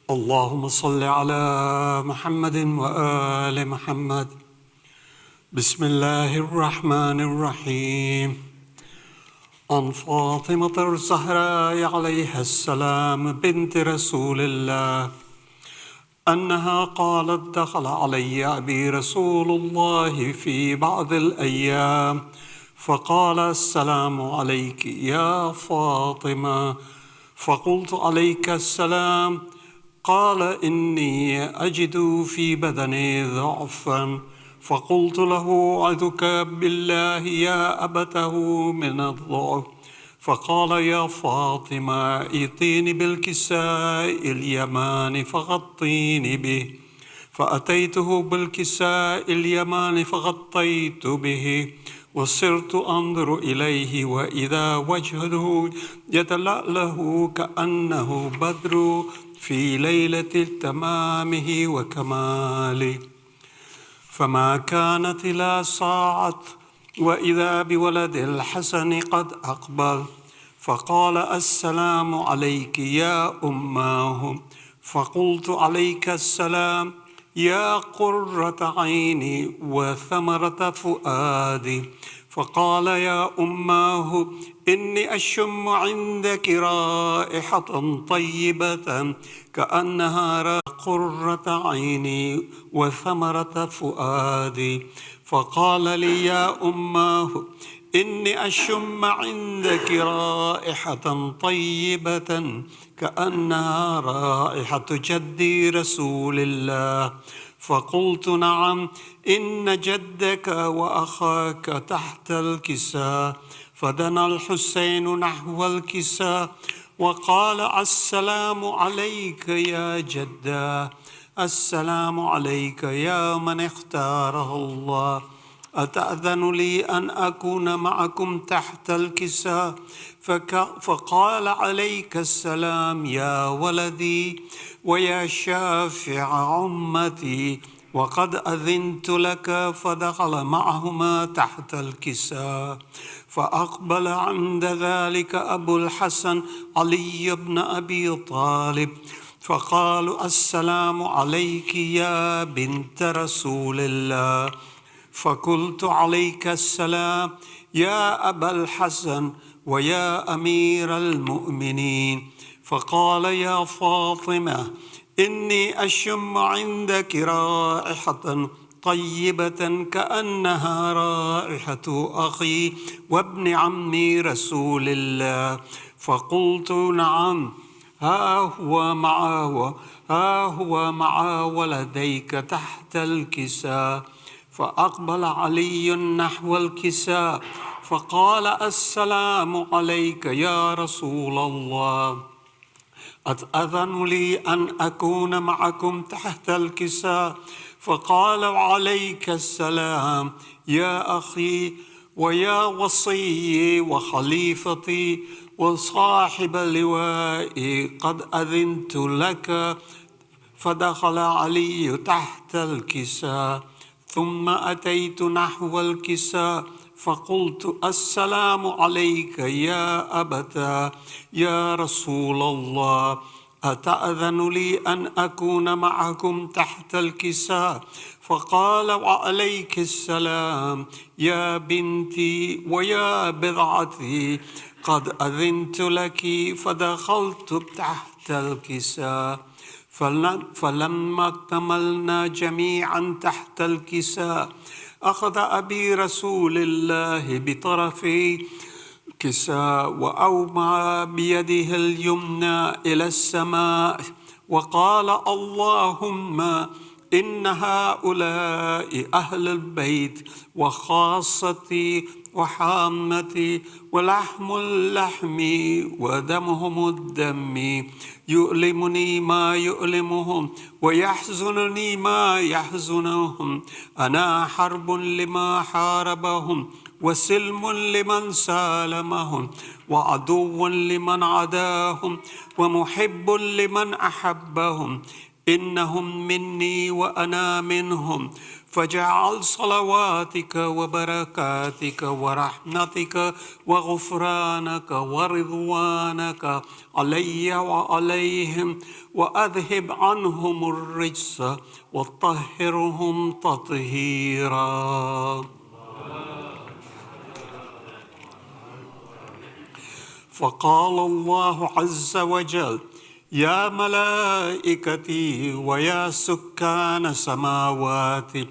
اللهم صل على محمد وآل محمد. بسم الله الرحمن الرحيم. عن فاطمة الزهراء عليها السلام بنت رسول الله أنها قالت: دخل علي أبي رسول الله في بعض الأيام فقال: السلام عليك يا فاطمة. فقلت: عليك السلام. قال: إني أجد في بدني ضعفا. فقلت له: أعوذك بالله يا أبته من الضعف. فقال: يا فاطمة ائتيني بالكساء اليماني فغطيني به. فأتيته بالكساء اليماني فغطيت به، وصرت أنظر إليه وإذا وجهه يتلأله كأنه بدر في ليلة تمامه وكماله. فما كانت إلا ساعة وإذا بولد الحسن قد أقبل، فقال: السلام عليك يا أماه. فقلت: عليك السلام يا قرة عيني وثمرة فؤادي. فقال: يا أماه إني أشم عندك رائحة طيبة كأنها قرة عيني وثمرة فؤادي. فقال لي: يا أماه إني أشم عندك رائحة طيبة كأنها رائحة جدي رسول الله. فقلت: نعم، إن جدك وأخاك تحت الكساء. فدنا الحسين نحو الكساء وقال: السلام عليك يا جدا، السلام عليك يا من اختاره الله. أتأذن لي أن أكون معكم تحت الكساء؟ فقال: عليك السلام يا ولدي ويا شافع أمتي، وقد أذنت لك. فدخل معهما تحت الكساء. فأقبل عند ذلك أبو الحسن علي بن أبي طالب فقالوا: السلام عليك يا بنت رسول الله. فقلت: عليك السلام يا أبا الحسن ويا أمير المؤمنين. فقال: يا فاطمة إني أشم عندك رائحة طيبة كأنها رائحة أخي وابن عمي رسول الله. فقلت: نعم، ها هو مع ولديك تحت الكساء. فأقبل علي نحو الكساء فقال: السلام عليك يا رسول الله. أتأذن لي أن أكون معكم تحت الكساء؟ فقال: عليك السلام يا أخي ويا وصي وخليفتي وصاحب اللواء، قد أذنت لك. فدخل علي تحت الكساء. ثم أتيت نحو الكساء فقلت: السلام عليك يا أبتا يا رسول الله. أتأذن لي أن أكون معكم تحت الكساء؟ فقال: وعليك السلام يا بنتي ويا بضعتي، قد أذنت لك. فدخلت تحت الكساء. فلما اكتملنا جميعا تحت الكساء أخذ أبي رسول الله بطرفي الكساء وأومع بيده اليمنى إلى السماء وقال: اللهم إن هؤلاء أهل البيت وخاصتي وحامتي، ولحم اللحم ودمهم الدم، يؤلمني ما يؤلمهم ويحزنني ما يحزنهم. أنا حرب لما حاربهم وسلم لمن سالمهم وعدو لمن عداهم ومحب لمن أحبهم. إنهم مني وأنا منهم، فاجعل صلواتك وبركاتك ورحمتك وغفرانك ورضوانك علي وعليهم، وأذهب عنهم الرجس وطهرهم تطهيرا. فقال الله عز وجل: يا ملائكتي ويا سكان سماواتي،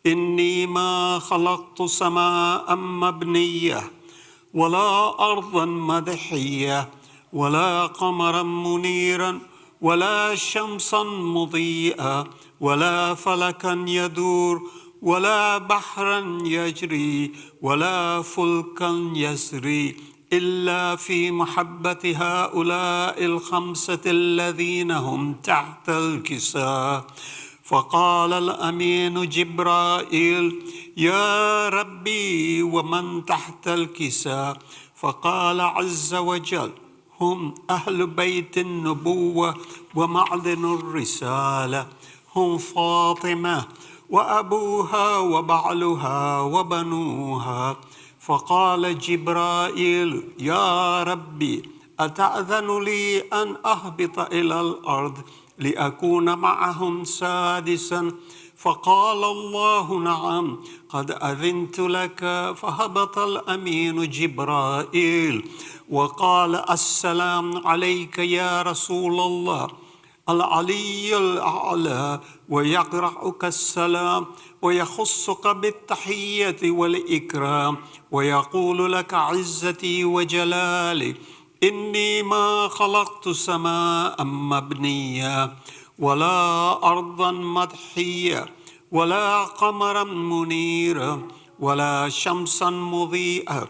إني ما خلقت سماء مبنية ولا أرضا مدحية ولا قمرا منيرا ولا شمسا مضيئا ولا فلكا يدور ولا بحرا يجري ولا فلكا يسري إلا في محبة هؤلاء الخمسة الذين هم تحت الكساء. فقال الأمين جبرائيل: يا ربي ومن تحت الكساء؟ فقال عز وجل: هم أهل بيت النبوة ومعدن الرسالة، هم فاطمة وأبوها وبعلها وبنوها. فقال جبرائيل: يا ربي، أتأذن لي أن أهبط إلى الأرض لأكون معهم سادسا؟ فقال الله: نعم، قد أذنت لك. فهبط الأمين جبرائيل وقال: السلام عليك يا رسول الله. العلي الأعلى ويقرأك السلام ويخصك بالتحية والإكرام ويقول لك: عزتي وجلالي، إني ما خلقت سماء مبنية ولا أرضا مدحية ولا قمرا منيرا ولا شمسا مضيئة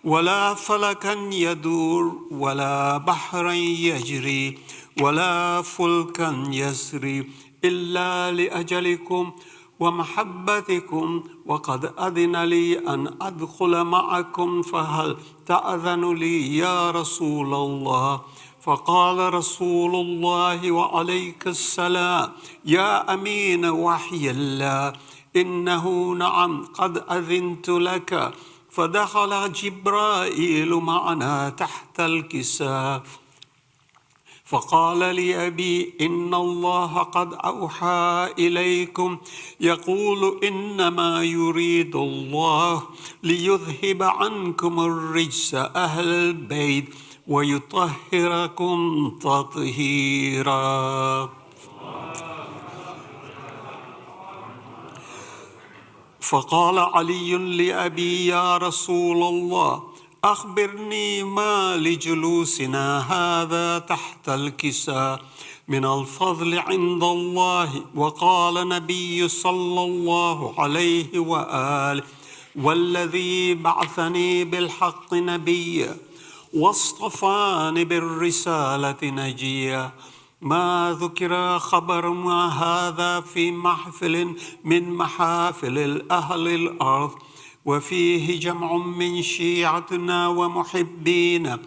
ولا فلكا يدور ولا بحرا يجري ولا فلكا يسري إلا لأجلكم ومحبتكم، وقد أذن لي أن أدخل معكم، فهل تأذن لي يا رسول الله؟ فقال رسول الله وعليك السلام: يا أمين وحي الله، إنه نعم، قد أذنت لك. فدخل جبرائيل معنا تحت الكساء. فقال لأبي: إن الله قد أوحى إليكم يقول: إنما يريد الله ليذهب عنكم الرجس أهل البيت ويطهركم تطهيرا. فقال علي لأبي: يا رسول الله، أخبرني ما لجلوسنا هذا تحت الكساء من الفضل عند الله. وقال النبي صلى الله عليه وآله: والذي بعثني بالحق نبيا واصطفاني بالرسالة نجيا، ما ذكر خبر ما هذا في محفل من محافل أهل الأرض، وفيه جمع من شيعتنا ومحبين،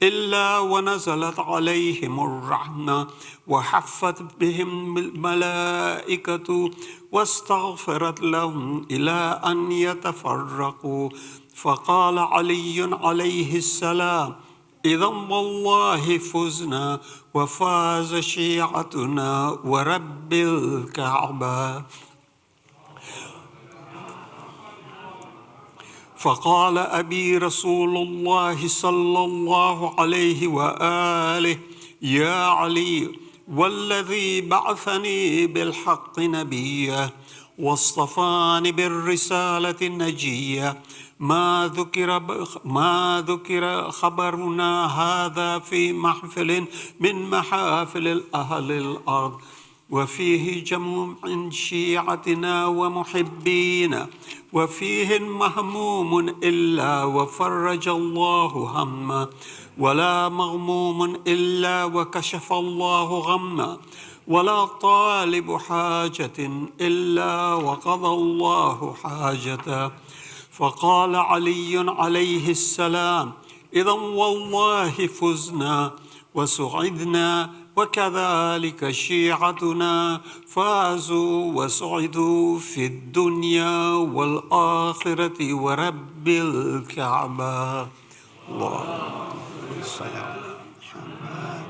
إلا ونزلت عليهم الرحمة وحفت بهم الملائكة واستغفرت لهم إلى أن يتفرقوا. فقال علي عليه السلام: إذا والله فزنا وفاز شيعتنا ورب الكعبة. فقال أبي رسول الله صلى الله عليه وآله: يا علي، والذي بعثني بالحق نبيا واصطفاني بالرسالة نجيا، ما ذكر خبرنا هذا في محفل من محافل أهل الأرض، وفيه جمع من شيعتنا ومحبين، وفيه مهموم إلا وفرج الله همه، ولا مغموم إلا وكشف الله غمه، ولا طالب حاجة إلا وقضى الله حاجته. فقال علي عليه السلام: إذا والله فزنا وسعدنا وكذلك شيعتنا فازوا وسعدوا في الدنيا والآخرة ورب الكعبة. اللهم صل على محمد.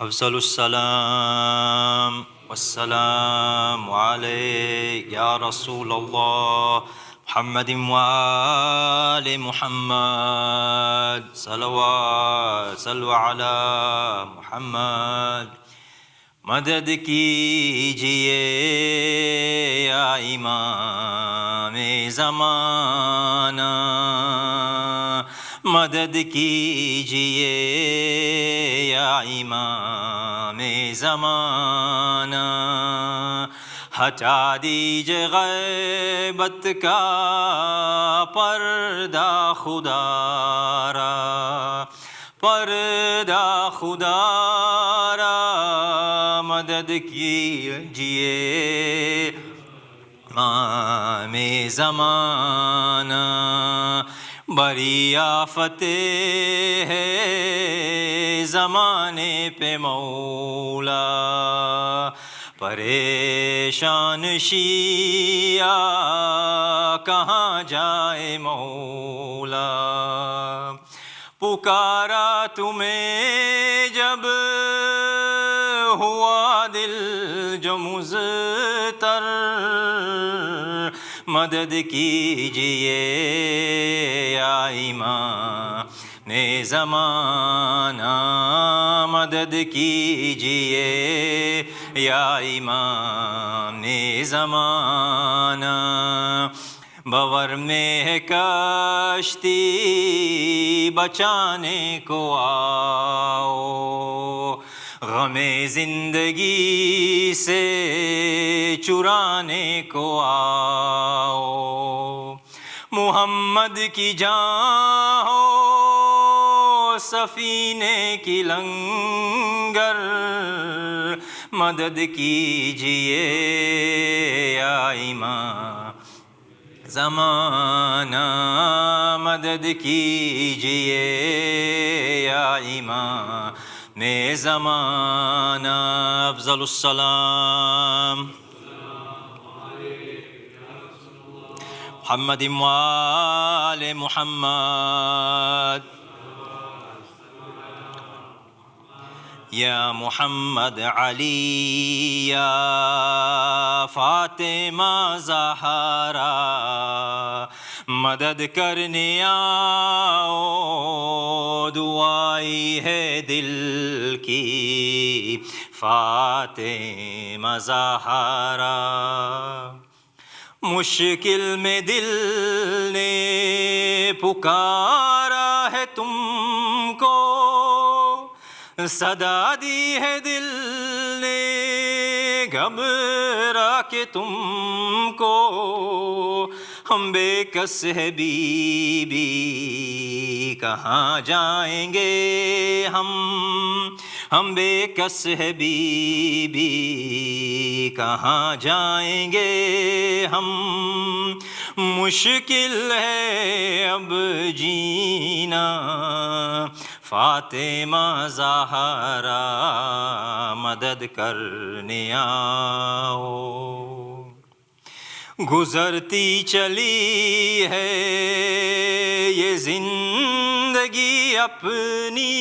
افضل السلام والسلام عليك يا رسول الله محمد وآل محمد صلوات صلو على محمد. مدد کیجئے یا امام زمانہ، مدد کیجئے یا امام زمانہ، ہٹا دیجئے غیبت کا پردہ خدا را، پردہ خدا را، مدد کیجئے امام زمانہ. بڑی آفت ہے زمانے پہ مولا، پریشان شیعہ کہاں جائے مولا. پکارا تمہیں جب ہوا دل جو مضطر، مدد کیجئے یا امام زمانہ، مدد کیجئے یا امام زمانہ. بور میں ہے کشتی بچانے کو آؤ، غم زندگی سے چرانے کو آؤ. محمد کی جان ہو سفینے کی لنگر، مدد کیجئے یا امام زمانہ، مدد کیجئے یا امام زمانہ. افضل السلام محمد وآل محمد. یا محمد علی یا فاطمہ زہرا، مدد کرنے آؤ، دعائی ہے دل کی فاطمہ زہرا. مشکل میں دل نے پکارا ہے تم کو، صدا دی ہے دل نے گھبرا کے تم کو. ہم بے کس ہے بی بی کہاں جائیں گے ہم بے کس ہے بی بی کہاں جائیں گے ہم. مشکل ہے اب جینا فاطمہ زہرا، مدد کرنے آؤ. گزرتی چلی ہے یہ زندگی اپنی،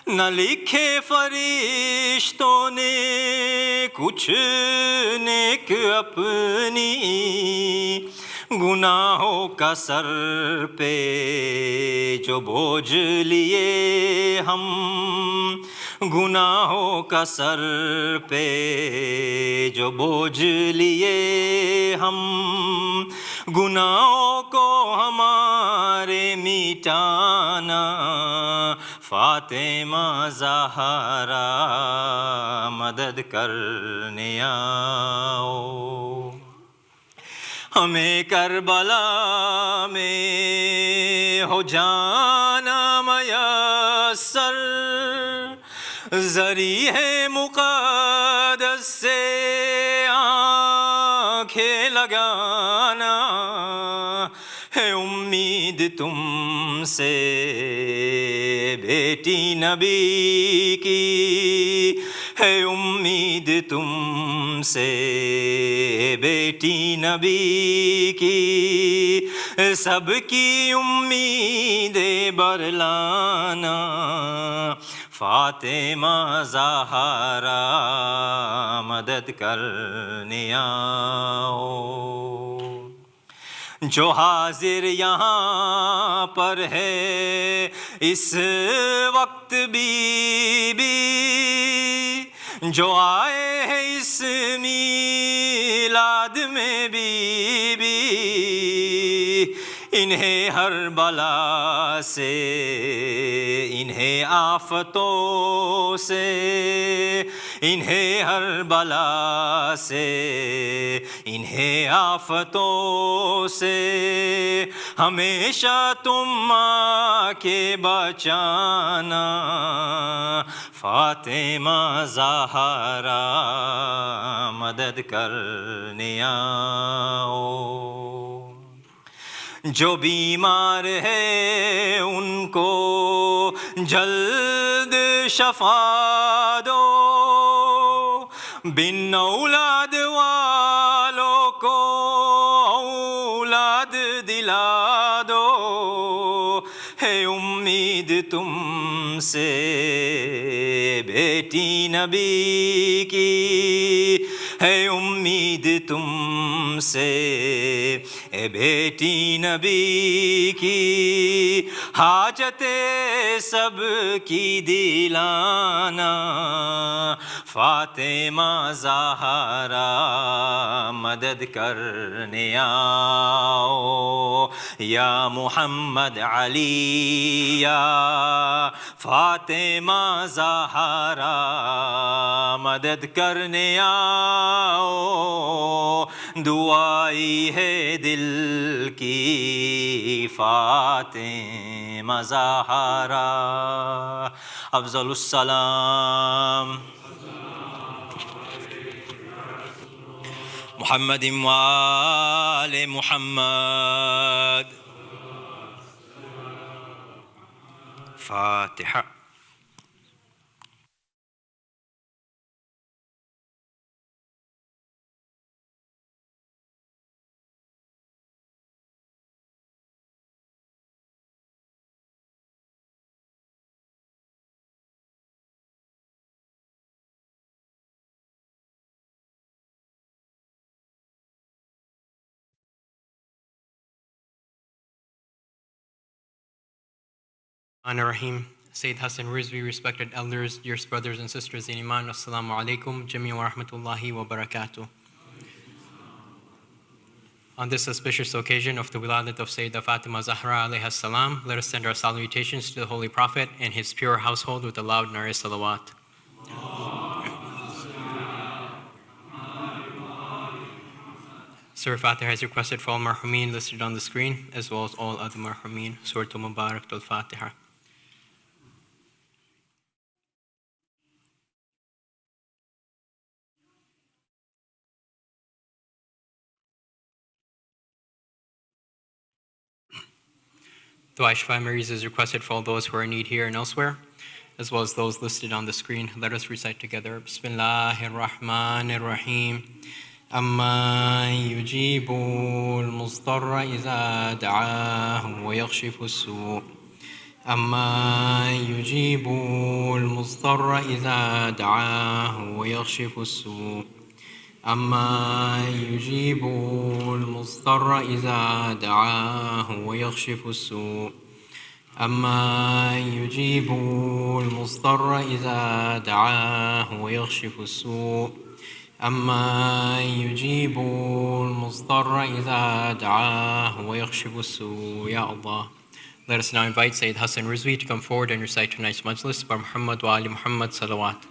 نہ لکھے فرشتوں نے کچھ نیک اپنی. گناہوں کا سر پہ جو بوجھ لیے ہم، گناہوں کا سر پہ جو بوجھ لیے ہم، گناہوں کو ہمارے مٹانا، فاطمہ زہرا مدد کرنے آؤ۔ ہمیں کربلا میں ہو جانا میسر، ذریعہ مقدس سے آنکھیں لگانا، ہے امید تم سے بیٹی نبی کی، ہے امید تم سے بیٹی نبی کی، سب کی امید برلانا، فاطمہ زہرا مدد کرنے آؤ۔ جو حاضر یہاں پر ہے اس وقت بی بی، جو آئے ہیں اس میلاد میں بی بی، انہیں ہر بلا سے، انہیں آفتوں سے، انہیں ہر بلا سے، انہیں آفتوں سے، ہمیشہ تم آ کے بچانا، فاطمہ زہرا مدد کرنے آؤ۔ جو بیمار ہے ان کو جلد شفا دو، بن اولاد والوں کو اولاد دلا دو، ہے امید تم سے بیٹی نبی کی، ہے امید تم سے اے بیٹی نبی کی، حاجت سب کی دلانا، فاطمہ زہرا مدد کرنے آؤ۔ یا محمد علی یا فاطمہ زہرا مدد کرنے آؤ، دعائی ہے دل کی فاطمہ زہرا۔ افضل السلام محمد وآل محمد۔ فاتحہ۔ Rahim. Sayyid Hasan Rizvi, respected elders, dear brothers and sisters in Iman, Assalamu alaikum, Jami wa rahmatullahi wa barakatuh. On this auspicious occasion of the wiladat of Sayyidah Fatima Zahra alayha salam, let us send our salutations to the Holy Prophet and his pure household with a loud nare salawat. Surah Fatiha has requested for all marhumin listed on the screen, as well as all other marhumin. Surah Mubarak al-Fatiha. Dua Shfa Maries is requested for all those who are in need here and elsewhere, as well as those listed on the screen. Let us recite together. Bismillahir Rahmanir Rahim. أَمَّن يُجِيبُ الْمُضْطَرَّ إِذَا دَعَاهُ وَيَكْشِفُ السُّوءَ أَمَّن يُجِيبُ الْمُضْطَرَّ إِذَا دَعَاهُ وَيَكْشِفُ السُّوءَ أَمَّن يُجِيبُ الْمُضْطَرَّ إِذَا دَعَاهُ وَيَكْشِفُ السُّوءَ أما يجيب المضطر إذا دعاه ويكشف السوء أما يجيب المضطر إذا دعاه ويكشف السوء يا Allah. Let us now invite Sayyid Hasan Rizvi to come forward and recite tonight's majlis by Muhammad wa Ali Muhammad salawat.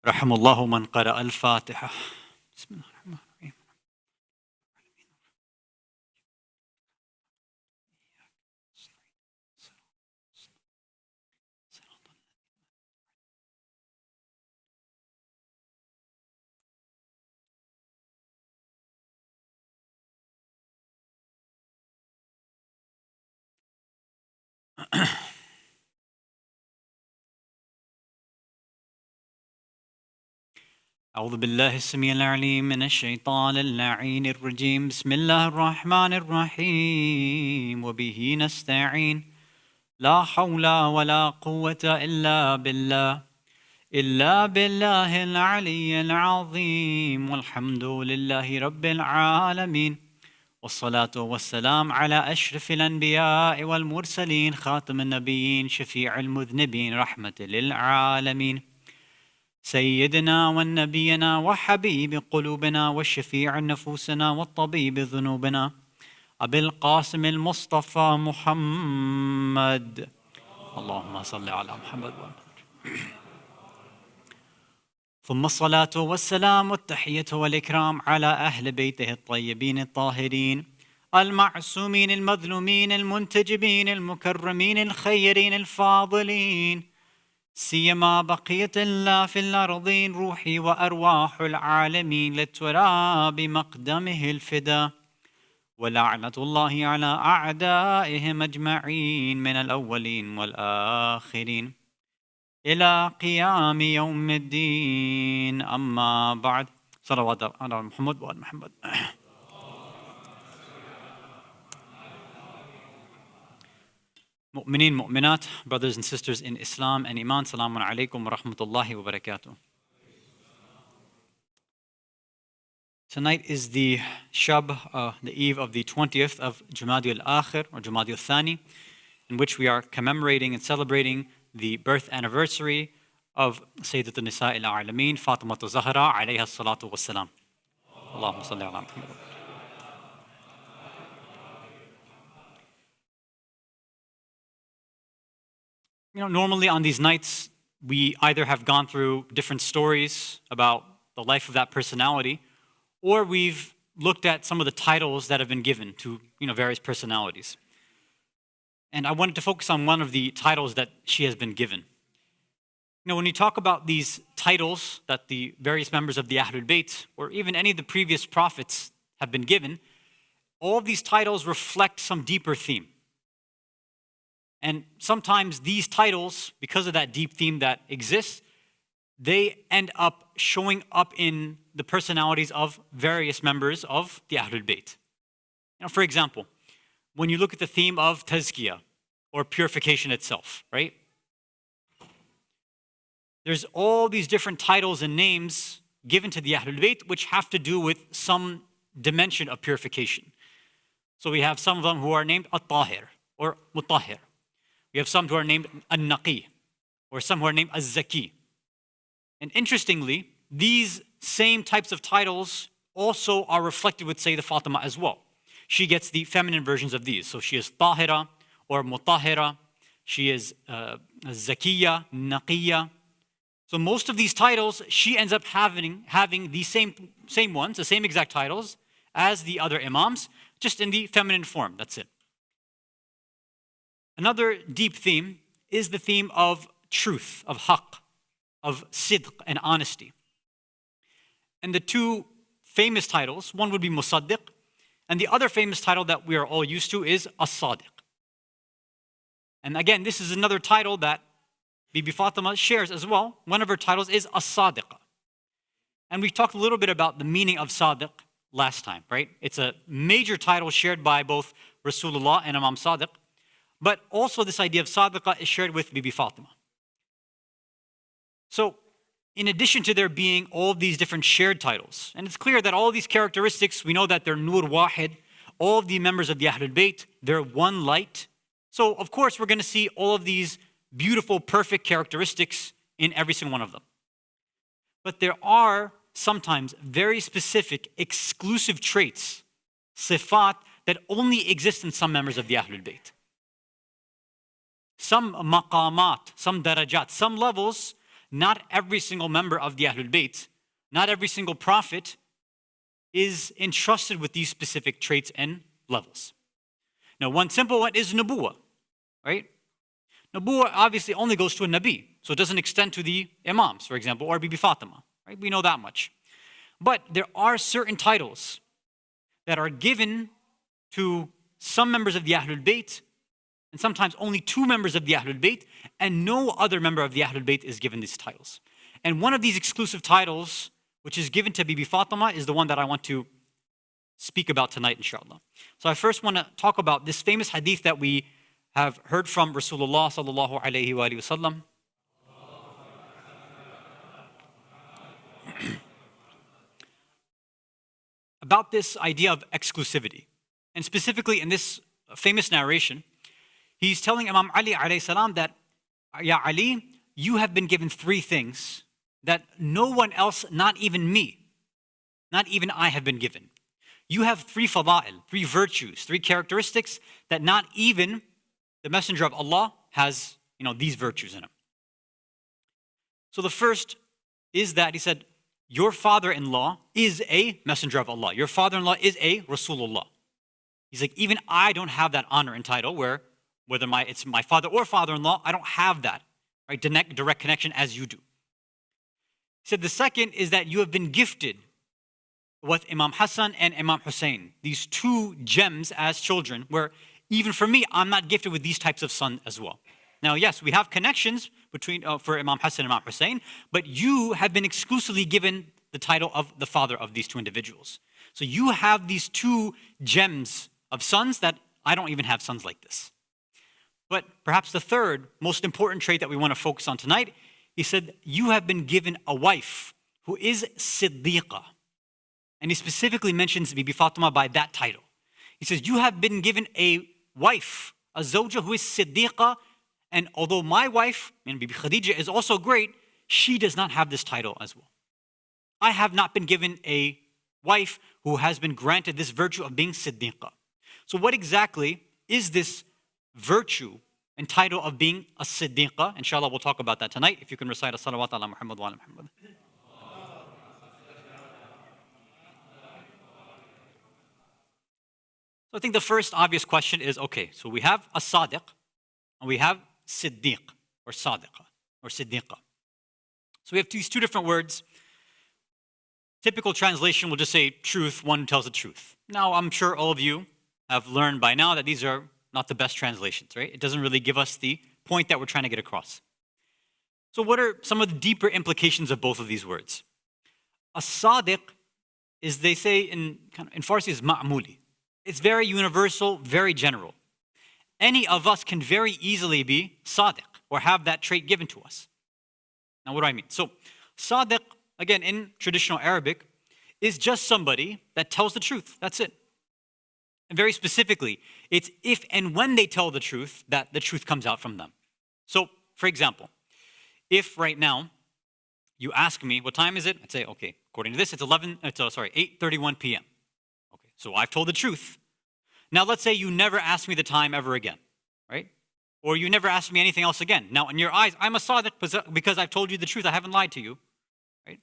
رحم الله من قرأ الفاتحة. بسم الله الرحمن الرحيم. أعوذ بالله السميع العليم من الشيطان اللعين الرجيم. بسم الله الرحمن الرحيم وبه نستعين لا حول ولا قوة إلا بالله العلي العظيم والحمد لله رب العالمين والصلاة والسلام على أشرف الأنبياء والمرسلين خاتم النبيين شفيع المذنبين رحمة للعالمين سيدنا والنبينا وحبيب قلوبنا والشفيع نفوسنا والطبيب ذنوبنا أبي القاسم المصطفى محمد. اللهم صل على محمد ثم الصلاة والسلام والتحية والإكرام على أهل بيته الطيبين الطاهرين المعصومين المظلومين المنتجبين المكرمين الخيرين الفاضلين سيما بقية الله في الأرضين روحي وأرواح العالمين للتراب مقدمه الفدا ولعنة الله على أعدائهم أجمعين من الأولين والآخرين إلى قيام يوم الدين. أما بعد صلوات على محمد وآل محمد. Mu'mineen, mu'minat, brothers and sisters in Islam and Iman, Salamun alaikum wa rahmatullahi wa barakatuh. Tonight is the the eve of the 20th of Jamad-Ul-Aakhar or Jamad-Ul-Thani, in which we are commemorating and celebrating the birth anniversary of Sayyidatun Nisa al-A'lameen, Fatimatu Zahra, alayha salatu wassalam. Allahumma salli ala Muhammad. Normally on these nights, we either have gone through different stories about the life of that personality, or we've looked at some of the titles that have been given to various personalities. And I wanted to focus on one of the titles that she has been given. When you talk about these titles that the various members of the Ahlul Bayt, or even any of the previous prophets have been given, all of these titles reflect some deeper theme. And sometimes these titles, because of that deep theme that exists, they end up showing up in the personalities of various members of the Ahlul Bayt. For example, when you look at the theme of tazkiyah, or purification itself, right? There's all these different titles and names given to the Ahlul Bayt which have to do with some dimension of purification. So we have some of them who are named At-Tahir or Mutahhir. We have some who are named An-Naqi, or some who are named Az-Zaki. And interestingly, these same types of titles also are reflected with Sayyidah Fatima as well. She gets the feminine versions of these. So she is Tahira or Mutahhira. She is Zakiya, Naqiya. So most of these titles, she ends up having the same ones, the same exact titles as the other imams, just in the feminine form. That's it. Another deep theme is the theme of truth, of haqq, of sidq and honesty. And the two famous titles, one would be Musaddiq, And the other famous title that we are all used to is As-Sadiq. And again, this is another title that Bibi Fatima shares as well. One of her titles is As-Sadiqa. And we talked a little bit about the meaning of Sadiq last time, right? It's a major title shared by both Rasulullah and Imam Sadiq. But also this idea of Sadiqa is shared with Bibi Fatima. So, in addition to there being all of these different shared titles, and it's clear that all of these characteristics, we know that they're Nur Wahid, all of the members of the Ahlul Bayt, they're one light. So, of course, we're going to see all of these beautiful, perfect characteristics in every single one of them. But there are sometimes very specific, exclusive traits, sifat, that only exist in some members of the Ahlul Bayt. Some maqamat, some darajat, some levels. Not every single member of the Ahlul Bayt, not every single prophet is entrusted with these specific traits and levels. Now, one simple one is nubuwah, right? Nubuwah obviously only goes to a nabi, so it doesn't extend to the imams, for example, or Bibi Fatima, right? We know that much. But there are certain titles that are given to some members of the Ahlul Bayt, and sometimes only two members of the Ahlul Bayt, and no other member of the Ahlul Bayt is given these titles. And one of these exclusive titles, which is given to Bibi Fatima, is the one that I want to speak about tonight, inshallah. So I first want to talk about this famous hadith that we have heard from Rasulullah sallallahu alayhi wa sallam. About this idea of exclusivity. And specifically in this famous narration, he's telling Imam Ali alayhi salam that, Ya Ali, you have been given three things that no one else, not even me, not even I have been given. You have three fada'il, three virtues, three characteristics that not even the Messenger of Allah has, these virtues in him. So the first is that he said, your father-in-law is a Messenger of Allah. Your father-in-law is a Rasulullah. He's like, even I don't have that honor and title where whether it's my father or father-in-law, I don't have that, right, direct connection as you do. He said the second is that you have been gifted with Imam Hasan and Imam Hussein, these two gems as children, where even for me, I'm not gifted with these types of sons as well. Now, yes, we have connections between for Imam Hasan and Imam Hussein, but you have been exclusively given the title of the father of these two individuals. So you have these two gems of sons that I don't even have sons like this. But perhaps the third most important trait that we want to focus on tonight, he said, you have been given a wife who is Siddiqa. And he specifically mentions Bibi Fatima by that title. He says, you have been given a wife, a zawja who is Siddiqa, and although my wife, and Bibi Khadija, is also great, she does not have this title as well. I have not been given a wife who has been granted this virtue of being Siddiqa. So what exactly is this virtue and title of being a Siddiqa? Inshallah, we'll talk about that tonight. If you can recite a salawat ala Muhammad wa ala Muhammad. So I think the first obvious question is, okay, so we have a Sadiq and we have Siddiq or Sadiqa or Siddiqa. So we have these two different words. Typical translation will just say truth, one tells the truth. Now, I'm sure all of you have learned by now that these are not the best translations, right? It doesn't really give us the point that we're trying to get across. So what are some of the deeper implications of both of these words? A Sadiq is, they say in Farsi, is ma'muli. It's very universal, very general. Any of us can very easily be Sadiq or have that trait given to us. Now, what do I mean? So, Sadiq, again, in traditional Arabic, is just somebody that tells the truth. That's it. And very specifically, it's if and when they tell the truth that the truth comes out from them. So, for example, if right now you ask me, what time is it? I'd say, okay, according to this, it's 8:31 p.m. Okay, so I've told the truth. Now, let's say you never ask me the time ever again, right? Or you never ask me anything else again. Now, in your eyes, I'm a Sadiq because I've told you the truth. I haven't lied to you, right?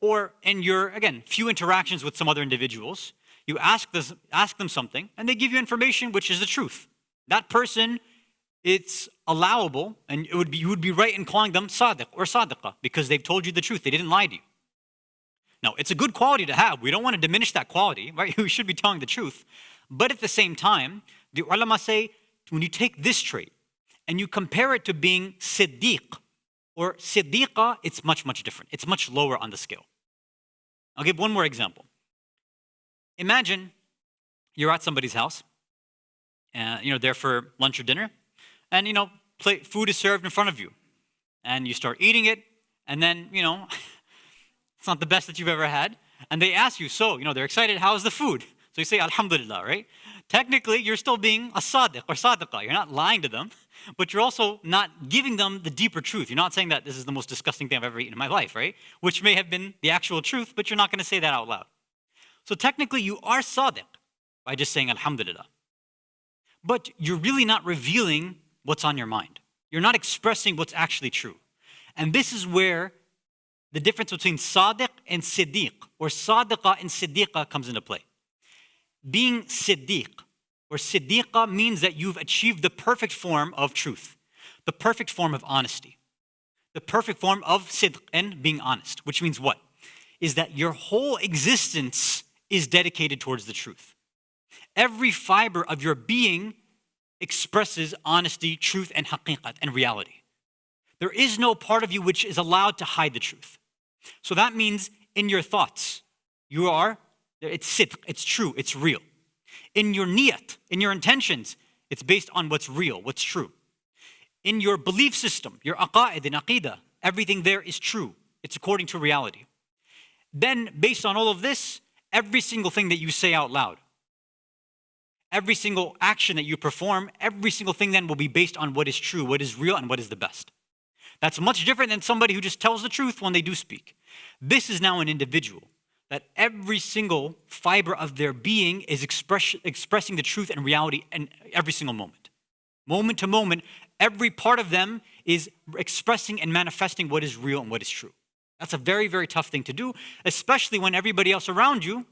Or in your, again, few interactions with some other individuals, you ask them something, and they give you information which is the truth. That person, it's allowable, and you would be right in calling them Sadiq or Sadiqa because they've told you the truth. They didn't lie to you. Now, it's a good quality to have. We don't want to diminish that quality, right? We should be telling the truth. But at the same time, the ulama say, when you take this trait and you compare it to being siddiq or siddiqa, it's much, much different. It's much lower on the scale. I'll give one more example. Imagine you're at somebody's house, and you're there for lunch or dinner, and food is served in front of you, and you start eating it, and then it's not the best that you've ever had, and they ask you, so they're excited, how's the food? So you say alhamdulillah, right? Technically, you're still being a sadiq or sadiqa. You're not lying to them, but you're also not giving them the deeper truth. You're not saying that this is the most disgusting thing I've ever eaten in my life, right? Which may have been the actual truth, but you're not going to say that out loud. So technically, you are sadiq by just saying alhamdulillah. But you're really not revealing what's on your mind. You're not expressing what's actually true. And this is where the difference between sadiq and siddiq, or sadiqa and siddiqa, comes into play. Being siddiq or siddiqa means that you've achieved the perfect form of truth, the perfect form of honesty, the perfect form of sidq and being honest, which means what? Is that your whole existence is dedicated towards the truth. Every fiber of your being expresses honesty, truth, and haqiqat, and reality. There is no part of you which is allowed to hide the truth. So that means in your thoughts, it's sidq, it's true, it's real. In your niyat, in your intentions, it's based on what's real, what's true. In your belief system, your aqa'id and aqidah, everything there is true. It's according to reality. Then, based on all of this, every single thing that you say out loud, every single action that you perform, every single thing then will be based on what is true, what is real, and what is the best. That's much different than somebody who just tells the truth when they do speak. This is now an individual that every single fiber of their being is expressing the truth and reality in every single moment. Moment to moment, every part of them is expressing and manifesting what is real and what is true. That's a very, very tough thing to do, especially when everybody else around you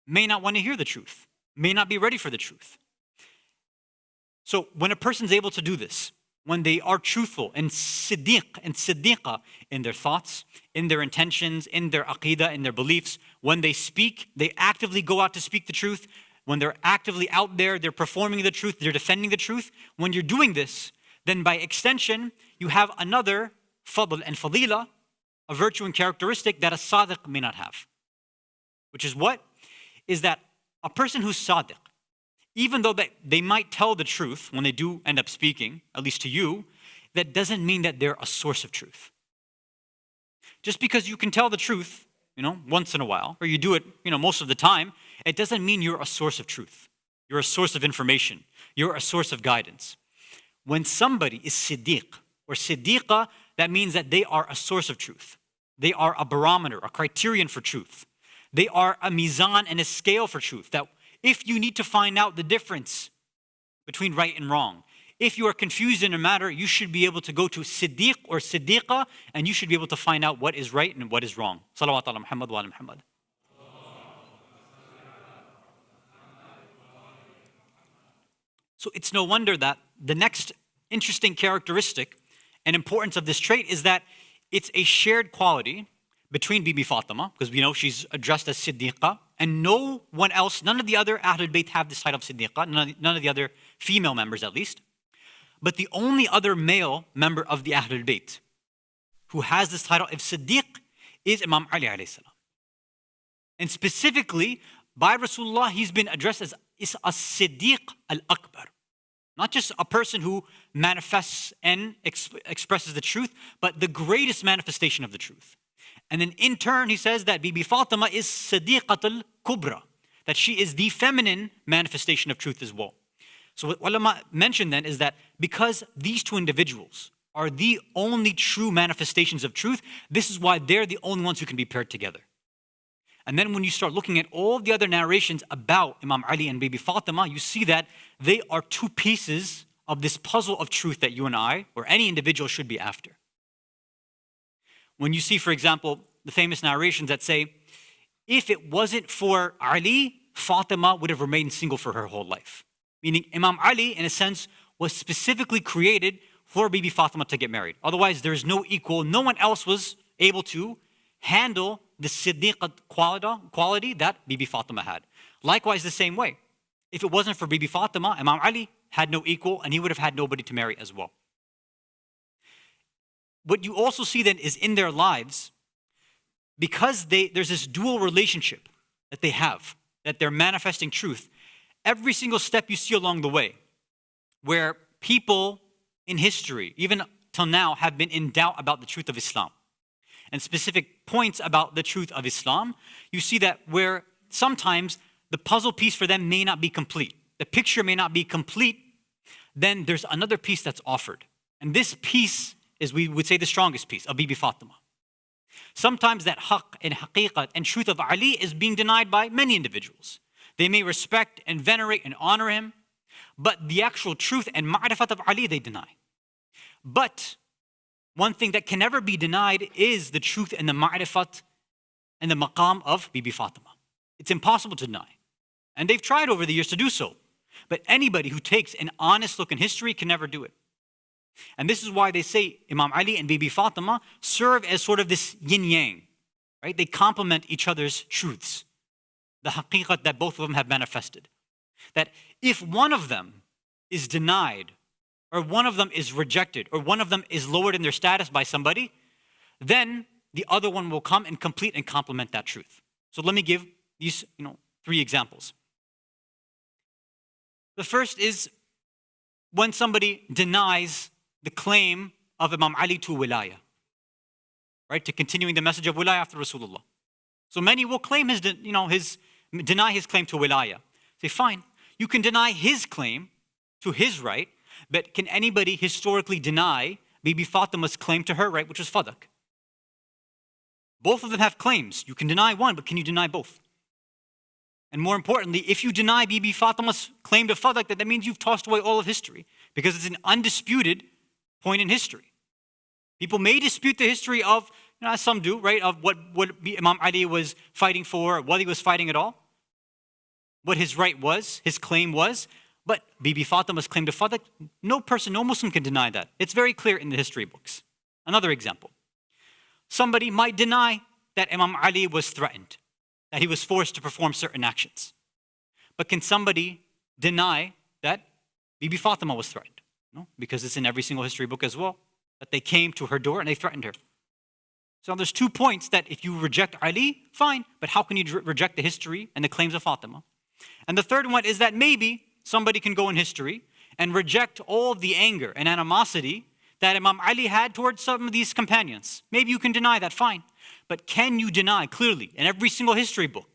may not want to hear the truth, may not be ready for the truth. So when a person's able to do this, when they are truthful and siddiq and siddiqa in their thoughts, in their intentions, in their aqidah, in their beliefs, when they speak, they actively go out to speak the truth. When they're actively out there, they're performing the truth, they're defending the truth. When you're doing this, then by extension, you have another fadl and fadila, a virtue and characteristic that a sadiq may not have. Which is what? Is that a person who's sadiq, even though they might tell the truth when they do end up speaking, at least to you, that doesn't mean that they're a source of truth. Just because you can tell the truth, once in a while, or you do it, most of the time, it doesn't mean you're a source of truth. You're a source of information. You're a source of guidance. When somebody is siddiq or siddiqa, that means that they are a source of truth. They are a barometer, a criterion for truth. They are a mizan and a scale for truth. That if you need to find out the difference between right and wrong, if you are confused in a matter, you should be able to go to siddiq or siddiqa, and you should be able to find out what is right and what is wrong. Salawat ala Muhammad wa ala Muhammad. So it's no wonder that the next interesting characteristic and importance of this trait is that it's a shared quality between Bibi Fatima, because we know she's addressed as Siddiqa, and no one else, none of the other Ahlul Bayt have this title of Siddiqa, none of the other female members at least. But the only other male member of the Ahlul Bayt who has this title of Siddiq is Imam Ali alayhi salam. And specifically, by Rasulullah, he's been addressed as a Siddiq al-Akbar. Not just a person who manifests and expresses the truth, but the greatest manifestation of the truth. And then in turn, he says that Bibi Fatima is Siddiqat al-Kubra, that she is the feminine manifestation of truth as well. So what ulama mentioned then is that because these two individuals are the only true manifestations of truth, this is why they're the only ones who can be paired together. And then when you start looking at all the other narrations about Imam Ali and Bibi Fatima, you see that they are two pieces of this puzzle of truth that you and I, or any individual, should be after. When you see, for example, the famous narrations that say, if it wasn't for Ali, Fatima would have remained single for her whole life. Meaning Imam Ali, in a sense, was specifically created for Bibi Fatima to get married. Otherwise, there is no equal. No one else was able to handle the Siddiq quality that Bibi Fatima had. Likewise, the same way. If it wasn't for Bibi Fatima, Imam Ali had no equal and he would have had nobody to marry as well. What you also see then is in their lives, because there's this dual relationship that they have, that they're manifesting truth, every single step you see along the way, where people in history, even till now, have been in doubt about the truth of Islam, and specific points about the truth of Islam, you see that where sometimes the puzzle piece for them may not be complete, the picture may not be complete, then there's another piece that's offered. And this piece is, we would say, the strongest piece of Bibi Fatima. Sometimes that haqq and haqiqat and truth of Ali is being denied by many individuals. They may respect and venerate and honor him, but the actual truth and ma'rifat of Ali they deny. But one thing that can never be denied is the truth and the ma'rifat and the maqam of Bibi Fatima. It's impossible to deny. And they've tried over the years to do so. But anybody who takes an honest look in history can never do it. And this is why they say Imam Ali and Bibi Fatima serve as sort of this yin-yang, right? They complement each other's truths, the haqiqat that both of them have manifested. That if one of them is denied, or one of them is rejected, or one of them is lowered in their status by somebody, then the other one will come and complete and complement that truth. So let me give these 3 examples. The first is when somebody denies the claim of Imam Ali to wilayah, right? To continuing the message of wilayah after Rasulullah. So many will claim deny his claim to wilayah. Say, fine, you can deny his claim to his right, but can anybody historically deny Bibi Fatima's claim to her right, which was fadak? Both of them have claims. You can deny one, but can you deny both? And more importantly, if you deny Bibi Fatima's claim to fadak, that means you've tossed away all of history, because it's an undisputed point in history. People may dispute the history of, as some do, right, of what Imam Ali was fighting for, what he was fighting at all, what his right was, his claim was. But Bibi Fatima's claim to fadak, no person, no Muslim can deny that. It's very clear in the history books. Another example. Somebody might deny that Imam Ali was threatened, that he was forced to perform certain actions. But can somebody deny that Bibi Fatima was threatened? No, because it's in every single history book as well, that they came to her door and they threatened her. So there's 2 points that if you reject Ali, fine, but how can you reject the history and the claims of Fatima? And the third one is that maybe somebody can go in history and reject all of the anger and animosity that Imam Ali had towards some of these companions. Maybe you can deny that, fine. But can you deny clearly in every single history book,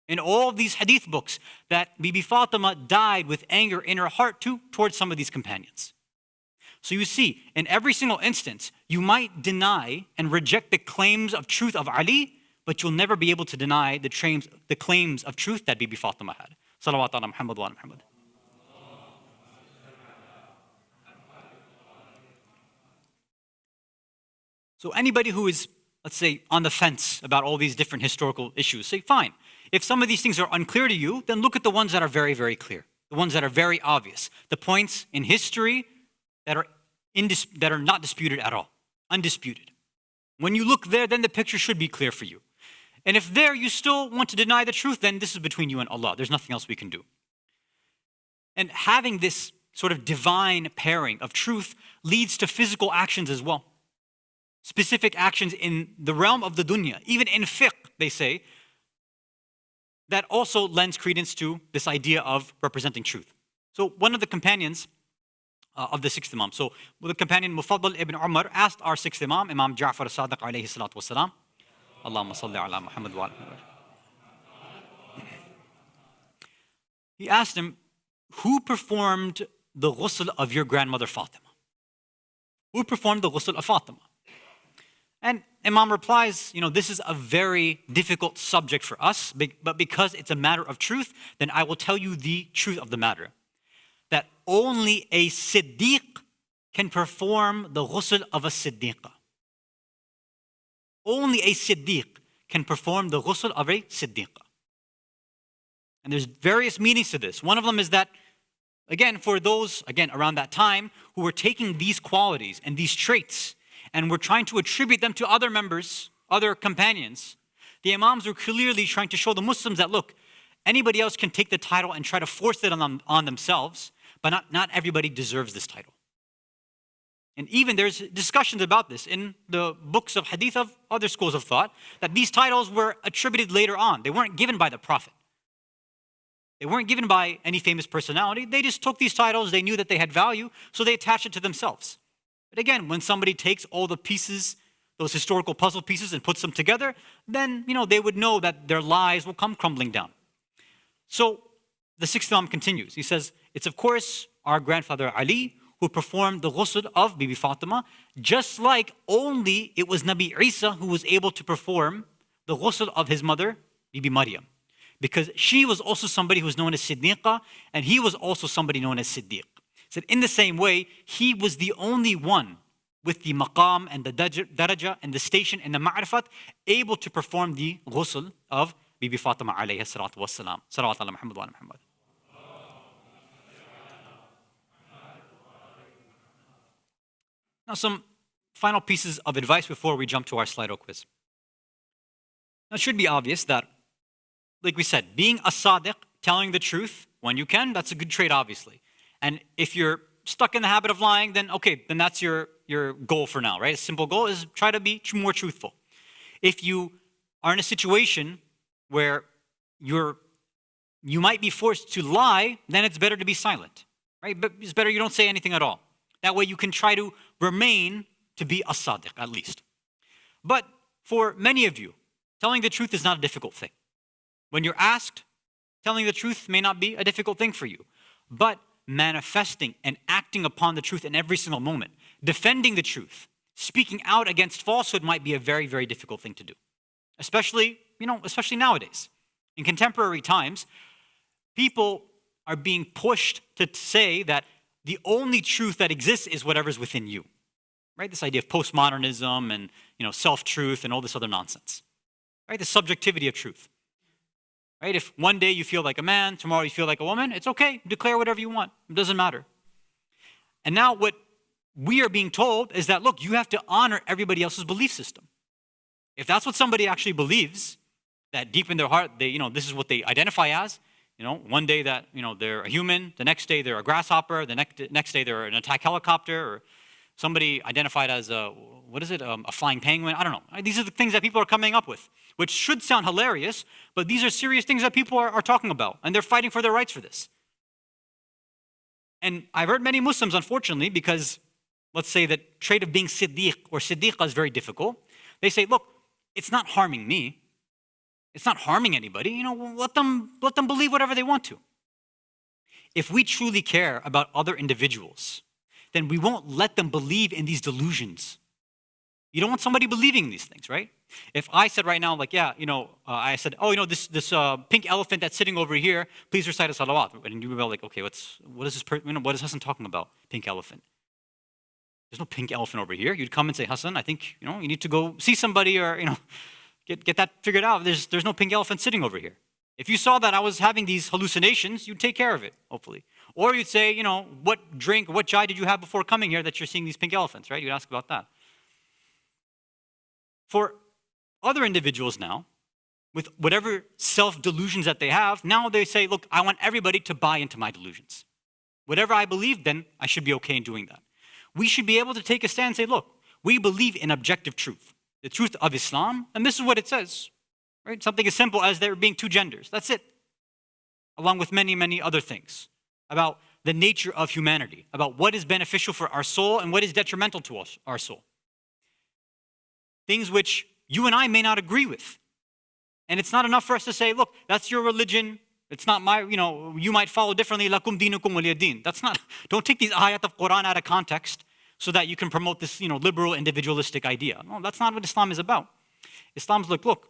in all of these hadith books, that Bibi Fatima died with anger in her heart towards some of these companions? So you see, in every single instance, you might deny and reject the claims of truth of Ali, but you'll never be able to deny the claims of truth that Bibi Fatima had. Salawat ala Muhammad wa ala Muhammad. So anybody who is, let's say, on the fence about all these different historical issues, say, fine. If some of these things are unclear to you, then look at the ones that are very, very clear. The ones that are very obvious. The points in history that are not disputed at all. Undisputed. When you look there, then the picture should be clear for you. And if there you still want to deny the truth, then this is between you and Allah. There's nothing else we can do. And having this sort of divine pairing of truth leads to physical actions as well. Specific actions in the realm of the dunya, even in fiqh, they say, that also lends credence to this idea of representing truth. So one of the companions of the 6th Imam, so the companion Mufaddal ibn Umar asked our 6th Imam, Imam Ja'far as-Sadiq alayhi salatu wasalam, Allahumma salli ala Muhammad wa ala Muhammad. He asked him, who performed the ghusl of your grandmother Fatima? Who performed the ghusl of Fatima? And Imam replies, this is a very difficult subject for us, but because it's a matter of truth, then I will tell you the truth of the matter. That only a Siddiq can perform the ghusl of a Siddiqah. Only a Siddiq can perform the ghusl of a Siddiqah. And there's various meanings to this. One of them is that, again, for those, around that time, who were taking these qualities and these traits and were trying to attribute them to other members, other companions, The Imams were clearly trying to show the Muslims that, look, anybody else can take the title and try to force it on themselves, but not everybody deserves this title. And even there's discussions about this in the books of hadith of other schools of thought, that these titles were attributed later on. They weren't given by the Prophet. They weren't given by any famous personality. They just took these titles, they knew that they had value, so they attached it to themselves. But again, when somebody takes all the pieces, those historical puzzle pieces, and puts them together, then they would know that their lies will come crumbling down. So the sixth Imam continues. He says, it's of course our grandfather Ali who performed the ghusl of Bibi Fatima, just like only it was Nabi Isa who was able to perform the ghusl of his mother, Bibi Maryam. Because she was also somebody who was known as Siddiqa, and he was also somebody known as Siddiq. He said, in the same way, he was the only one with the maqam and the daraja and the station and the ma'rifat able to perform the ghusl of Bibi Fatima alayhi salatu wassalam. Salawat ala Muhammad wa ala Muhammad. Now some final pieces of advice before we jump to our Slido quiz. Now it should be obvious that, like we said, being a sadiq, telling the truth when you can, that's a good trait, obviously. And if you're stuck in the habit of lying, then okay, then that's your goal for now, right? A simple goal is try to be more truthful. If you are in a situation where you might be forced to lie, then it's better to be silent, right? But it's better you don't say anything at all. That way you can try to remain to be a sadiq at least. But for many of you, telling the truth is not a difficult thing. When you're asked, telling the truth may not be a difficult thing for you. But manifesting and acting upon the truth in every single moment, defending the truth, speaking out against falsehood might be a very, very difficult thing to do. Especially nowadays. In contemporary times, people are being pushed to say that the only truth that exists is whatever's within you. Right? This idea of postmodernism and self-truth and all this other nonsense. Right? The subjectivity of truth. Right? If one day you feel like a man, tomorrow you feel like a woman, it's okay. Declare whatever you want. It doesn't matter. And now what we are being told is that, look, you have to honor everybody else's belief system. If that's what somebody actually believes, that deep in their heart, this is what they identify as, one day that, they're a human, the next day they're a grasshopper, the next day they're an attack helicopter, or somebody identified as a flying penguin, I don't know. These are the things that people are coming up with, which should sound hilarious, but these are serious things that people are talking about, and they're fighting for their rights for this. And I've heard many Muslims, unfortunately, because let's say the trait of being Siddiq or Siddiqa is very difficult. They say, look, it's not harming me. It's not harming anybody. Let them believe whatever they want to. If we truly care about other individuals, then we won't let them believe in these delusions. You don't want somebody believing in these things, right? If I said right now, I said, this pink elephant that's sitting over here, please recite a salawat. And you would be like, okay, what is Hasan talking about, pink elephant? There's no pink elephant over here. You'd come and say, Hasan, I think, you need to go see somebody or, get that figured out. There's no pink elephant sitting over here. If you saw that I was having these hallucinations, you'd take care of it, hopefully. Or you'd say, what drink, what chai did you have before coming here that you're seeing these pink elephants, right? You'd ask about that. For other individuals now, with whatever self-delusions that they have, now they say, look, I want everybody to buy into my delusions. Whatever I believe, then I should be okay in doing that. We should be able to take a stand and say, look, we believe in objective truth, the truth of Islam, and this is what it says. Right? Something as simple as there being two genders. That's it. Along with many, many other things about the nature of humanity, about what is beneficial for our soul and what is detrimental to us, our soul. Things which you and I may not agree with. And it's not enough for us to say, look, that's your religion. It's not my, you might follow differently. Lakum dinukum waliya din. That's not, don't take these ayat of Quran out of context so that you can promote this, liberal individualistic idea. No, that's not what Islam is about. Islam's like, look,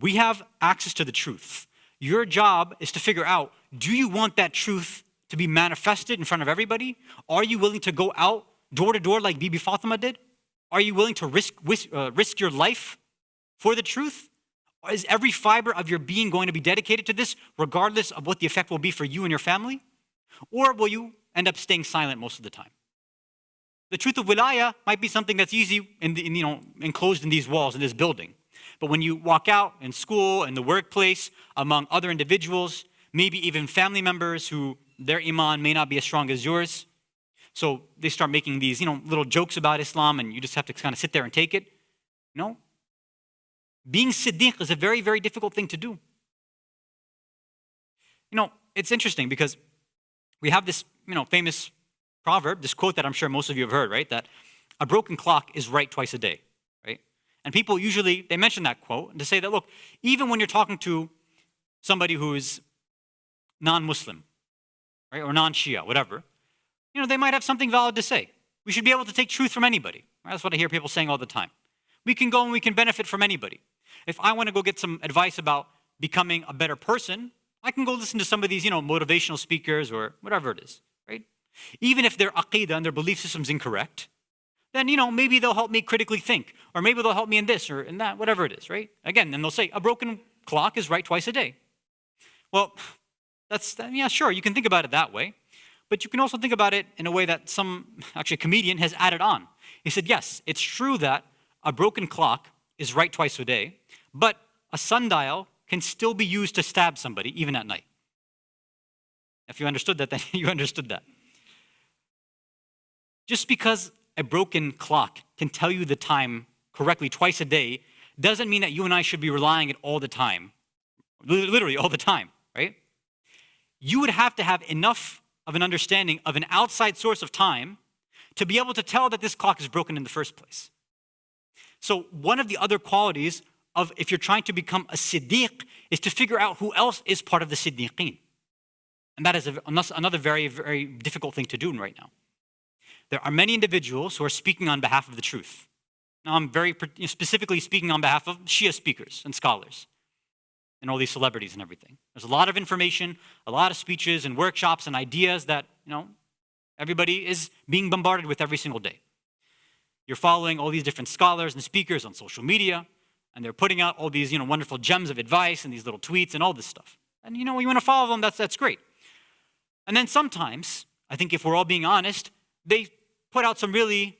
we have access to the truth. Your job is to figure out, do you want that truth to be manifested in front of everybody? Are you willing to go out door to door like Bibi Fatima did? Are you willing to risk your life for the truth? Or is every fiber of your being going to be dedicated to this, regardless of what the effect will be for you and your family? Or will you end up staying silent most of the time? The truth of wilayah might be something that's easy enclosed in these walls, in this building. But when you walk out in school, in the workplace, among other individuals, maybe even family members who their iman may not be as strong as yours, so they start making these, little jokes about Islam, and you just have to kind of sit there and take it. Being Siddiq is a very, very difficult thing to do. It's interesting because we have this, famous proverb, this quote that I'm sure most of you have heard, right? That a broken clock is right twice a day, right? And people usually, they mention that quote to say that, look, even when you're talking to somebody who is non-Muslim, right, or non-Shia, whatever, they might have something valid to say. We should be able to take truth from anybody. Right? That's what I hear people saying all the time. We can go and we can benefit from anybody. If I want to go get some advice about becoming a better person, I can go listen to some of these, motivational speakers or whatever it is, right? Even if their aqidah and their belief system is incorrect, then, maybe they'll help me critically think, or maybe they'll help me in this or in that, whatever it is, right? Again, then they'll say, a broken clock is right twice a day. Well, sure, you can think about it that way, but you can also think about it in a way that a comedian has added on. He said, yes, it's true that a broken clock is right twice a day, but a sundial can still be used to stab somebody, even at night. If you understood that, then you understood that. Just because a broken clock can tell you the time correctly twice a day doesn't mean that you and I should be relying on it all the time. Literally all the time, right? You would have to have enough of an understanding of an outside source of time to be able to tell that this clock is broken in the first place. So one of the other qualities of if you're trying to become a Siddiq is to figure out who else is part of the Siddiqeen. And that is another very, very difficult thing to do right now. There are many individuals who are speaking on behalf of the truth. Now I'm very specifically speaking on behalf of Shia speakers and scholars and all these celebrities and everything. There's a lot of information, a lot of speeches and workshops and ideas that, everybody is being bombarded with every single day. You're following all these different scholars and speakers on social media, and they're putting out all these, wonderful gems of advice and these little tweets and all this stuff. And you want to follow them, that's great. And then sometimes, I think if we're all being honest, they put out some really,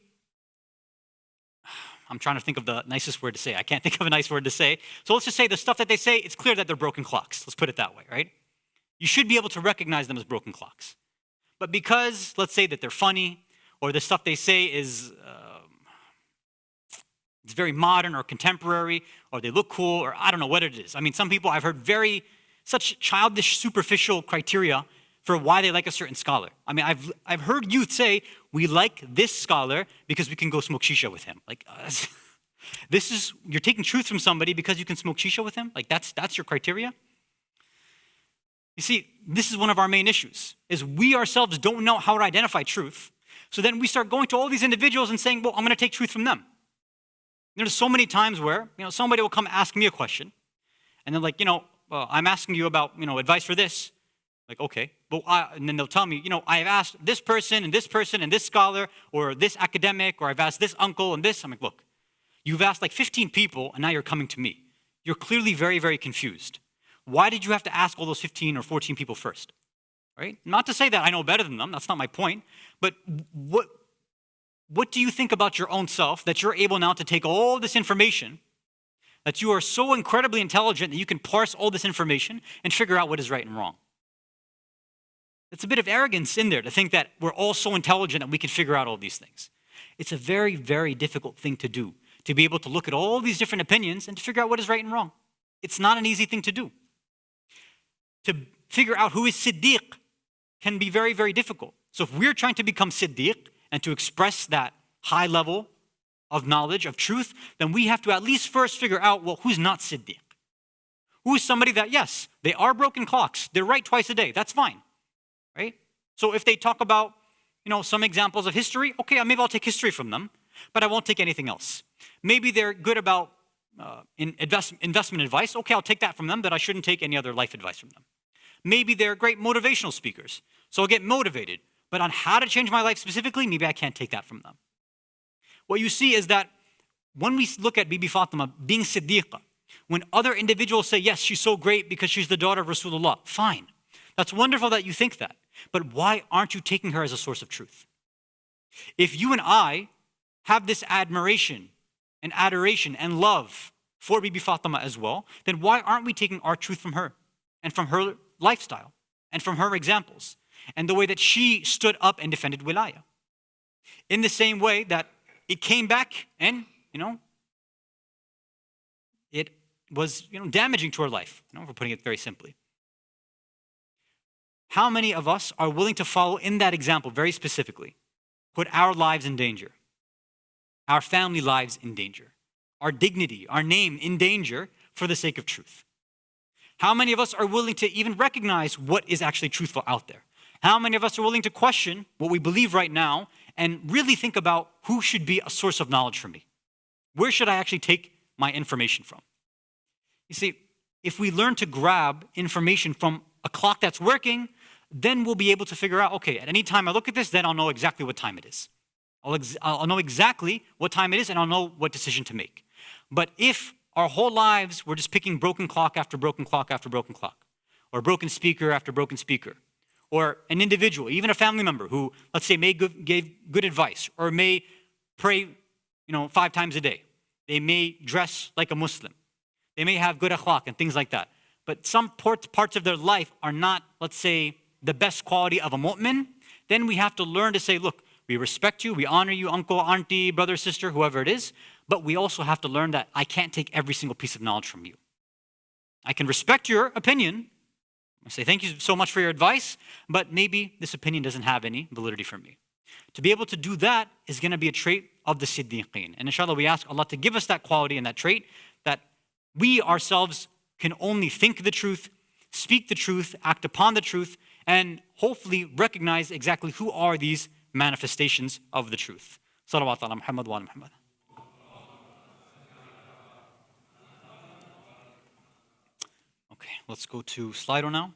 I'm trying to think of the nicest word to say. I can't think of a nice word to say. So let's just say the stuff that they say, it's clear that they're broken clocks. Let's put it that way, right? You should be able to recognize them as broken clocks. But because, let's say that they're funny, or the stuff they say is it's very modern or contemporary, or they look cool, or I don't know what it is. I mean, some people I've heard such childish, superficial criteria for why they like a certain scholar. I mean, I've heard youth say, we like this scholar because we can go smoke shisha with him. Like, you're taking truth from somebody because you can smoke shisha with him? Like, that's your criteria? You see, this is one of our main issues, is we ourselves don't know how to identify truth. So then we start going to all these individuals and saying, well, I'm going to take truth from them. There's so many times where, somebody will come ask me a question, and they're like, I'm asking you about, advice for this. Like, okay. And then they'll tell me, I've asked this person and this scholar, or this academic, or I've asked this uncle and this. I'm like, look, you've asked like 15 people, and now you're coming to me. You're clearly very, very confused. Why did you have to ask all those 15 or 14 people first? Right? Not to say that I know better than them. That's not my point. But what do you think about your own self that you're able now to take all this information, that you are so incredibly intelligent that you can parse all this information and figure out what is right and wrong? It's a bit of arrogance in there to think that we're all so intelligent that we can figure out all these things. It's a very, very difficult thing to do, to be able to look at all these different opinions and to figure out what is right and wrong. It's not an easy thing to do. To figure out who is Siddiq can be very, very difficult. So if we're trying to become Siddiq and to express that high level of knowledge, of truth, then we have to at least first figure out, well, who's not Siddiq? Who is somebody that, yes, they are broken clocks. They're right twice a day. That's fine, right? So if they talk about, some examples of history, okay, maybe I'll take history from them, but I won't take anything else. Maybe they're good about investment advice. Okay, I'll take that from them, but I shouldn't take any other life advice from them. Maybe they're great motivational speakers, so I'll get motivated. But on how to change my life specifically, maybe I can't take that from them. What you see is that when we look at Bibi Fatima being Siddiqa, when other individuals say, yes, she's so great because she's the daughter of Rasulullah, fine. That's wonderful that you think that. But why aren't you taking her as a source of truth? If you and I have this admiration and adoration and love for Bibi Fatima as well, then why aren't we taking our truth from her and from her lifestyle and from her examples and the way that she stood up and defended wilaya? In the same way that it came back and, it was, damaging to her life, if we're putting it very simply. How many of us are willing to follow in that example very specifically, put our lives in danger, our family lives in danger, our dignity, our name in danger for the sake of truth? How many of us are willing to even recognize what is actually truthful out there? How many of us are willing to question what we believe right now and really think about who should be a source of knowledge for me? Where should I actually take my information from? You see, if we learn to grab information from a clock that's working, then we'll be able to figure out, okay, at any time I look at this, then I'll know exactly what time it is. I'll know exactly what time it is, and I'll know what decision to make. But if our whole lives we're just picking broken clock after broken clock after broken clock, or broken speaker after broken speaker, or an individual, even a family member who, let's say, gave good advice, or may pray, 5 times a day. They may dress like a Muslim. They may have good akhlaq and things like that. But some parts of their life are not, let's say, the best quality of a mu'min. Then we have to learn to say, look, we respect you, we honor you, uncle, auntie, brother, sister, whoever it is. But we also have to learn that I can't take every single piece of knowledge from you. I can respect your opinion. I say, thank you so much for your advice, but maybe this opinion doesn't have any validity for me. To be able to do that is going to be a trait of the Siddiqeen. And inshallah, we ask Allah to give us that quality and that trait, that we ourselves can only think the truth, speak the truth, act upon the truth, and hopefully recognize exactly who are these manifestations of the truth. Salawat ala Muhammad wa ala Muhammad. Okay, let's go to Slido now.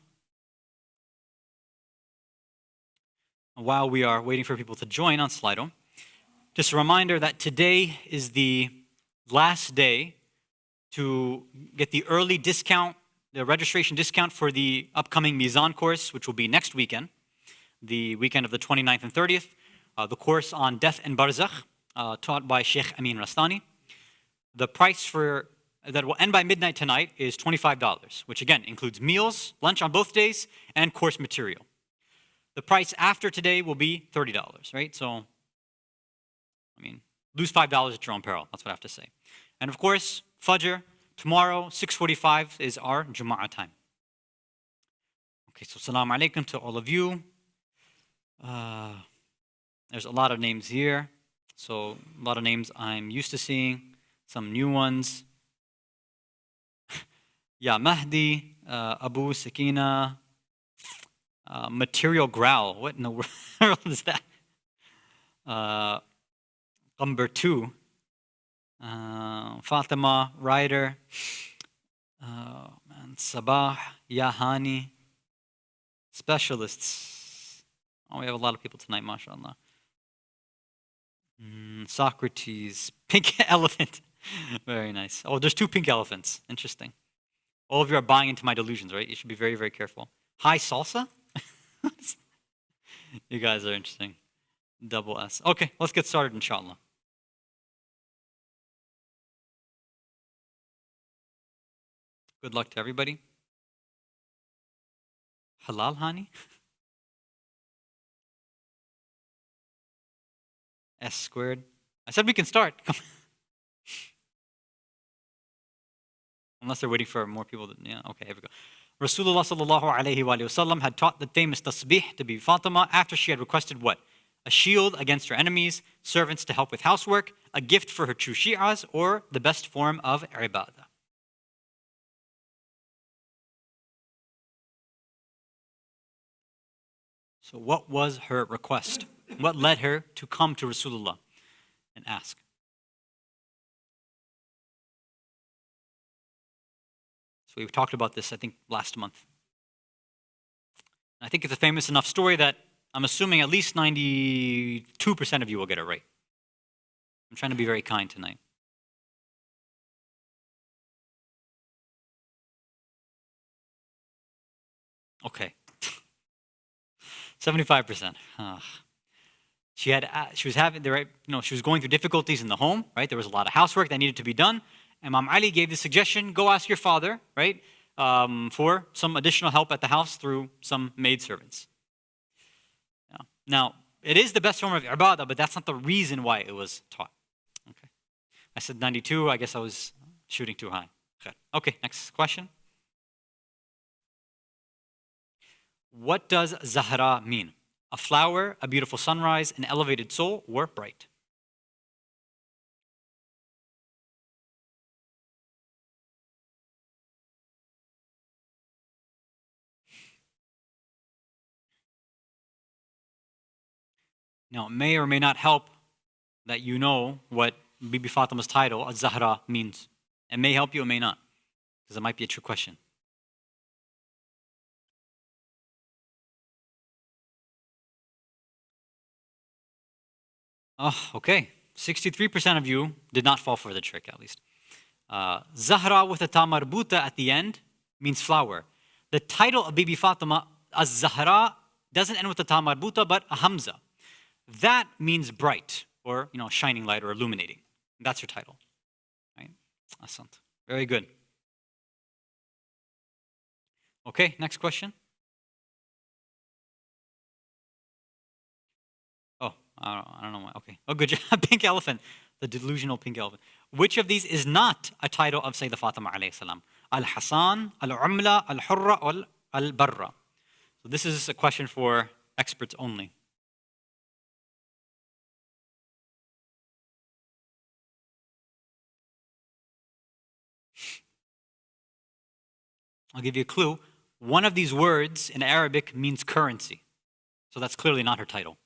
While we are waiting for people to join on Slido, just a reminder that today is the last day to get the early discount, the registration discount for the upcoming Mizan course, which will be next weekend, the weekend of the 29th and 30th, the course on Death and Barzakh, taught by Sheikh Amin Rastani. The price for that will end by midnight tonight is $25, which again includes meals, lunch on both days, and course material. The price after today will be $30, right? So, lose $5 at your own peril. That's what I have to say. And of course, Fajr, tomorrow, 6:45 is our Jumu'ah time. Okay, so salam alaikum to all of you. There's a lot of names here. So a lot of names I'm used to seeing, some new ones. Ya Mahdi, Abu Sakina, Material Growl. What in the world is that? Number 2. Fatima, Ryder, Sabah, Yahani, specialists. Oh, we have a lot of people tonight, mashallah. Socrates, pink elephant. Very nice. Oh, there's 2 pink elephants. Interesting. All of you are buying into my delusions, right? You should be very, very careful. Hi, salsa? You guys are interesting. Double S. Okay, let's get started, inshallah. Good luck to everybody. Halal Hani? S squared. I said we can start. Unless they're waiting for more people. Yeah, okay, here we go. Rasulullah sallallahu alayhi wa sallam had taught the famous tasbih to be Fatima after she had requested what? A shield against her enemies, servants to help with housework, a gift for her true Shi'as, or the best form of ibadah. So what was her request? What led her to come to Rasulullah and ask? So we've talked about this, I think, last month. I think it's a famous enough story that I'm assuming at least 92% of you will get it right. I'm trying to be very kind tonight. Okay. 75%. She was having the right, she was going through difficulties in the home, right? There was a lot of housework that needed to be done, Imam Ali gave the suggestion, go ask your father, right, for some additional help at the house through some maidservants. Now, it is the best form of ibadah, but that's not the reason why it was taught. Okay. I said 92, I guess I was shooting too high. Okay, next question. What does Zahra mean? A flower, a beautiful sunrise, an elevated soul, or bright? Now, it may or may not help that you know what Bibi Fatima's title, Az-Zahra, means. It may help you, it may not, because it might be a trick question. Oh, okay. 63% of you did not fall for the trick, at least. Zahra with a ta marbuta at the end means flower. The title of Bibi Fatima, Az-Zahra, doesn't end with a ta marbuta, but a hamza. That means bright, or shining light, or illuminating. That's your title, right? Asant. Very good. Okay, next question. Oh, I don't know why. Okay. Oh, good job. Pink elephant. The delusional pink elephant. Which of these is not a title of Sayyidah Fatima alayhi salam? Al-Hasan, Al-Umla, Al-Hurra, or Al-Barra? So this is a question for experts only. I'll give you a clue. One of these words in Arabic means currency. So that's clearly not her title.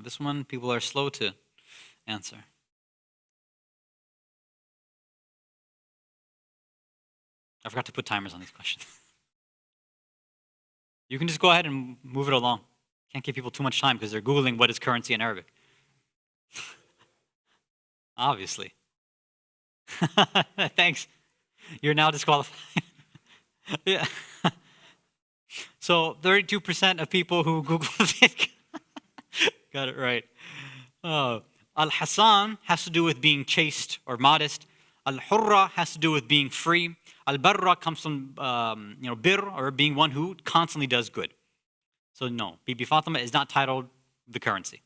This one, people are slow to answer. I forgot to put timers on these questions. You can just go ahead and move it along. Can't give people too much time because they're Googling what is currency in Arabic. Obviously. Thanks. You're now disqualified. Yeah. So 32% of people who Google it got it right. Al-Hasan has to do with being chaste or modest. Al-Hurra has to do with being free. Al-Barra comes from bir, or being one who constantly does good. So no, Bibi Fatima is not titled the currency.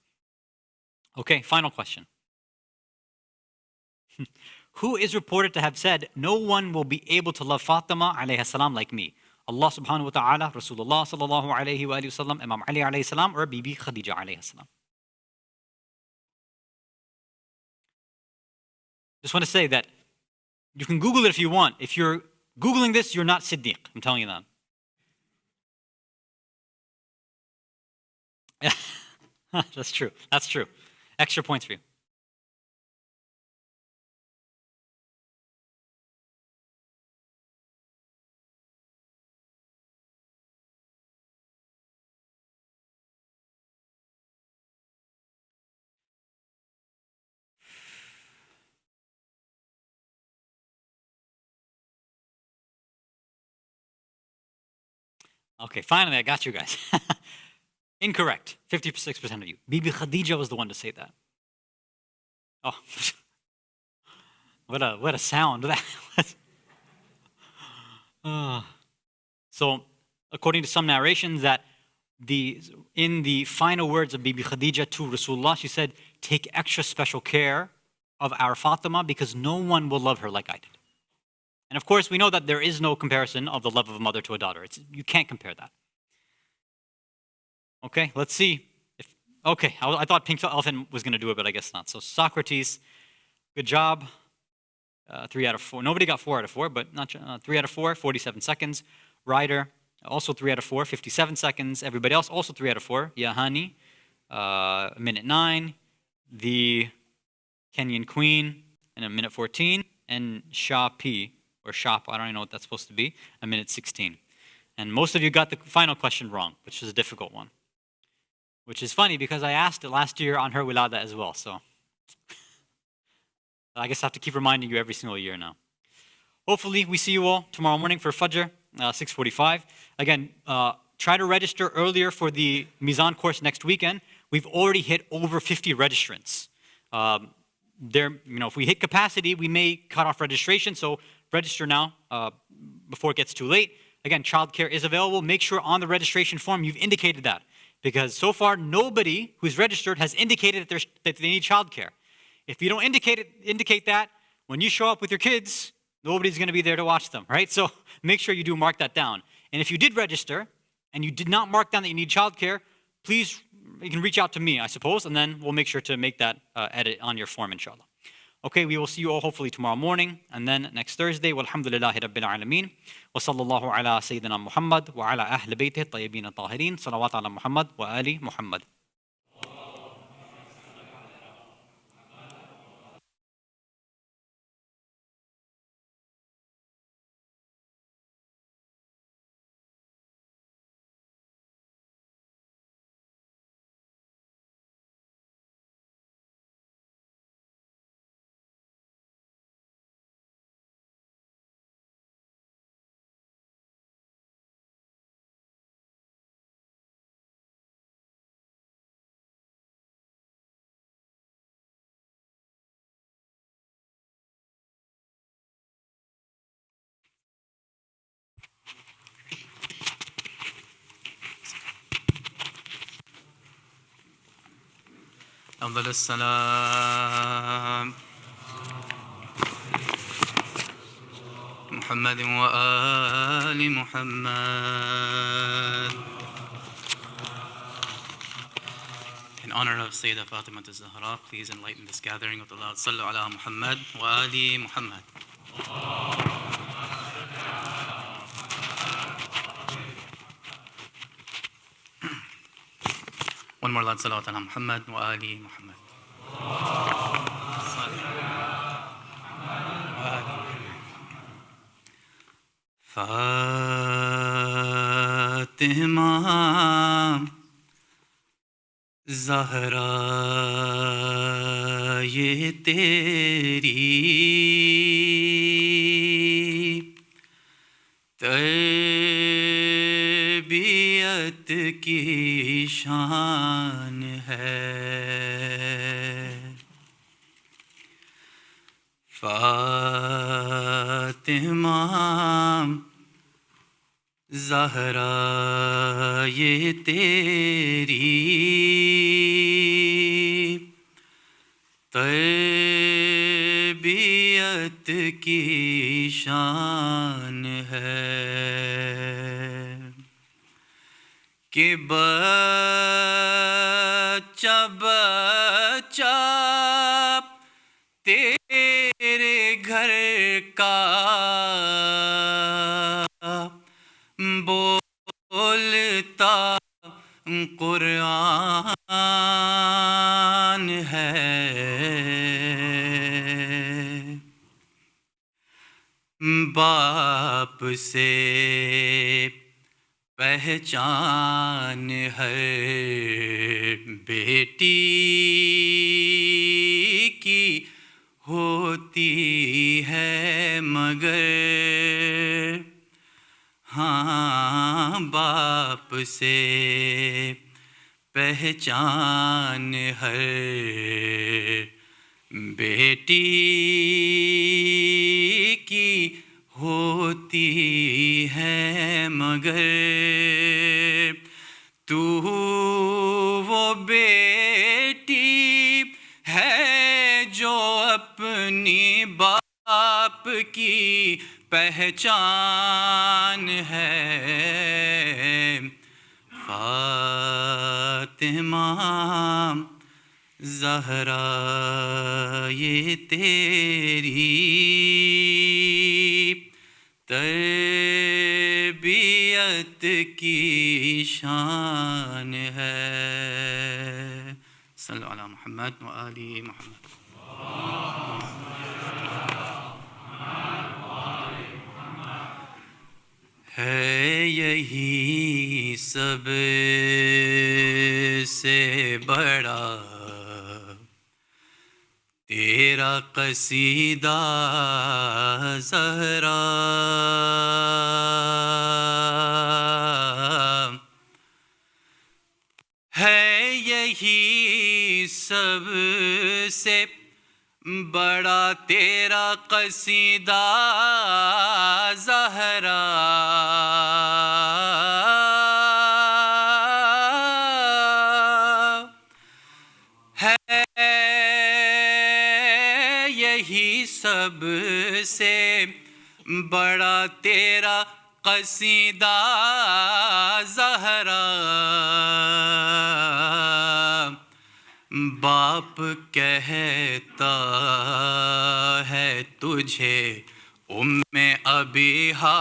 Okay, final question. Who is reported to have said, no one will be able to love Fatima alayhi salam like me? Allah subhanahu wa ta'ala, Rasulullah sallallahu alayhi wa sallam, Imam Ali alayhi salam, or Bibi Khadija alayhi salam? Just want to say that you can Google it if you want. If you're Googling this, you're not Siddiq. I'm telling you that. That's true. That's true. Extra points for you. Okay, finally, I got you guys. Incorrect. 56% of you. Bibi Khadija was the one to say that. Oh, what a sound that was. So, according to some narrations, that in the final words of Bibi Khadija to Rasulullah, she said, "Take extra special care of our Fatima because no one will love her like I did." And of course, we know that there is no comparison of the love of a mother to a daughter. You can't compare that. Okay, let's see. Okay, I thought Pink Elephant was going to do it, but I guess not. So Socrates, good job. 3 out of 4. Nobody got 4 out of 4, but not 3 out of 4, 47 seconds. Ryder, also 3 out of 4, 57 seconds. Everybody else, also 3 out of 4. Yahani, minute 9. The Kenyan Queen, in a minute 14. And Shah P, or Shop, I don't even know what that's supposed to be, a minute 16. And most of you got the final question wrong, which is a difficult one. Which is funny because I asked it last year on her wilada as well, so I guess I have to keep reminding you every single year now. Hopefully we see you all tomorrow morning for Fajr, 6:45. Again, try to register earlier for the Mizan course next weekend. We've already hit over 50 registrants. If we hit capacity, we may cut off registration, so register now before it gets too late. Again, childcare is available. Make sure on the registration form you've indicated that, because so far nobody who's registered has indicated that they need childcare. If you don't indicate that, when you show up with your kids, nobody's going to be there to watch them, right? So make sure you do mark that down. And if you did register and you did not mark down that you need childcare, please, you can reach out to me, I suppose, and then we'll make sure to make that edit on your form, inshallah. Okay, we will see you all hopefully tomorrow morning, and then next Thursday. Walhamdulillahi Rabbil Alameen. Wa sallallahu ala Sayyidina Muhammad wa ala ahli baytihi at-tayyibin at-tahirin. Salawat ala Muhammad wa ali Muhammad. أفضل السلام محمد وآل محمد. In honor of Sayyidah Fatima al-Zahra, please enlighten this gathering with the loud Sallu ala Muhammad wa Ali Muhammad. One more loud salawat ala Muhammad wa Ali Muhammad. Fatima Zahra ye teri تربیت کی شان ہے. فاطمہ زہرا یہ تیری تربیت کی شان ہے کہ بچہ بچہ تیرے گھر کا بولتا قرآن ہے. باپ سے پہچان ہر بیٹی کی ہوتی ہے مگر ہاں باپ سے پہچان ہر بیٹی کی ہوتی ہے مگر تو وہ بیٹی ہے جو اپنی باپ کی پہچان ہے. فاطمہ زہرا یہ تیری تربیت کی شان ہے. صلی علی محمد و آل محمد. ہے یہی سب سے بڑا تیرا قصیدہ زہرا سب سے بڑا تیرا قصیدہ زہرا ہے، یہی سب سے بڑا تیرا قصیدہ زہرا، باپ کہتا ہے تجھے ام ابیہا،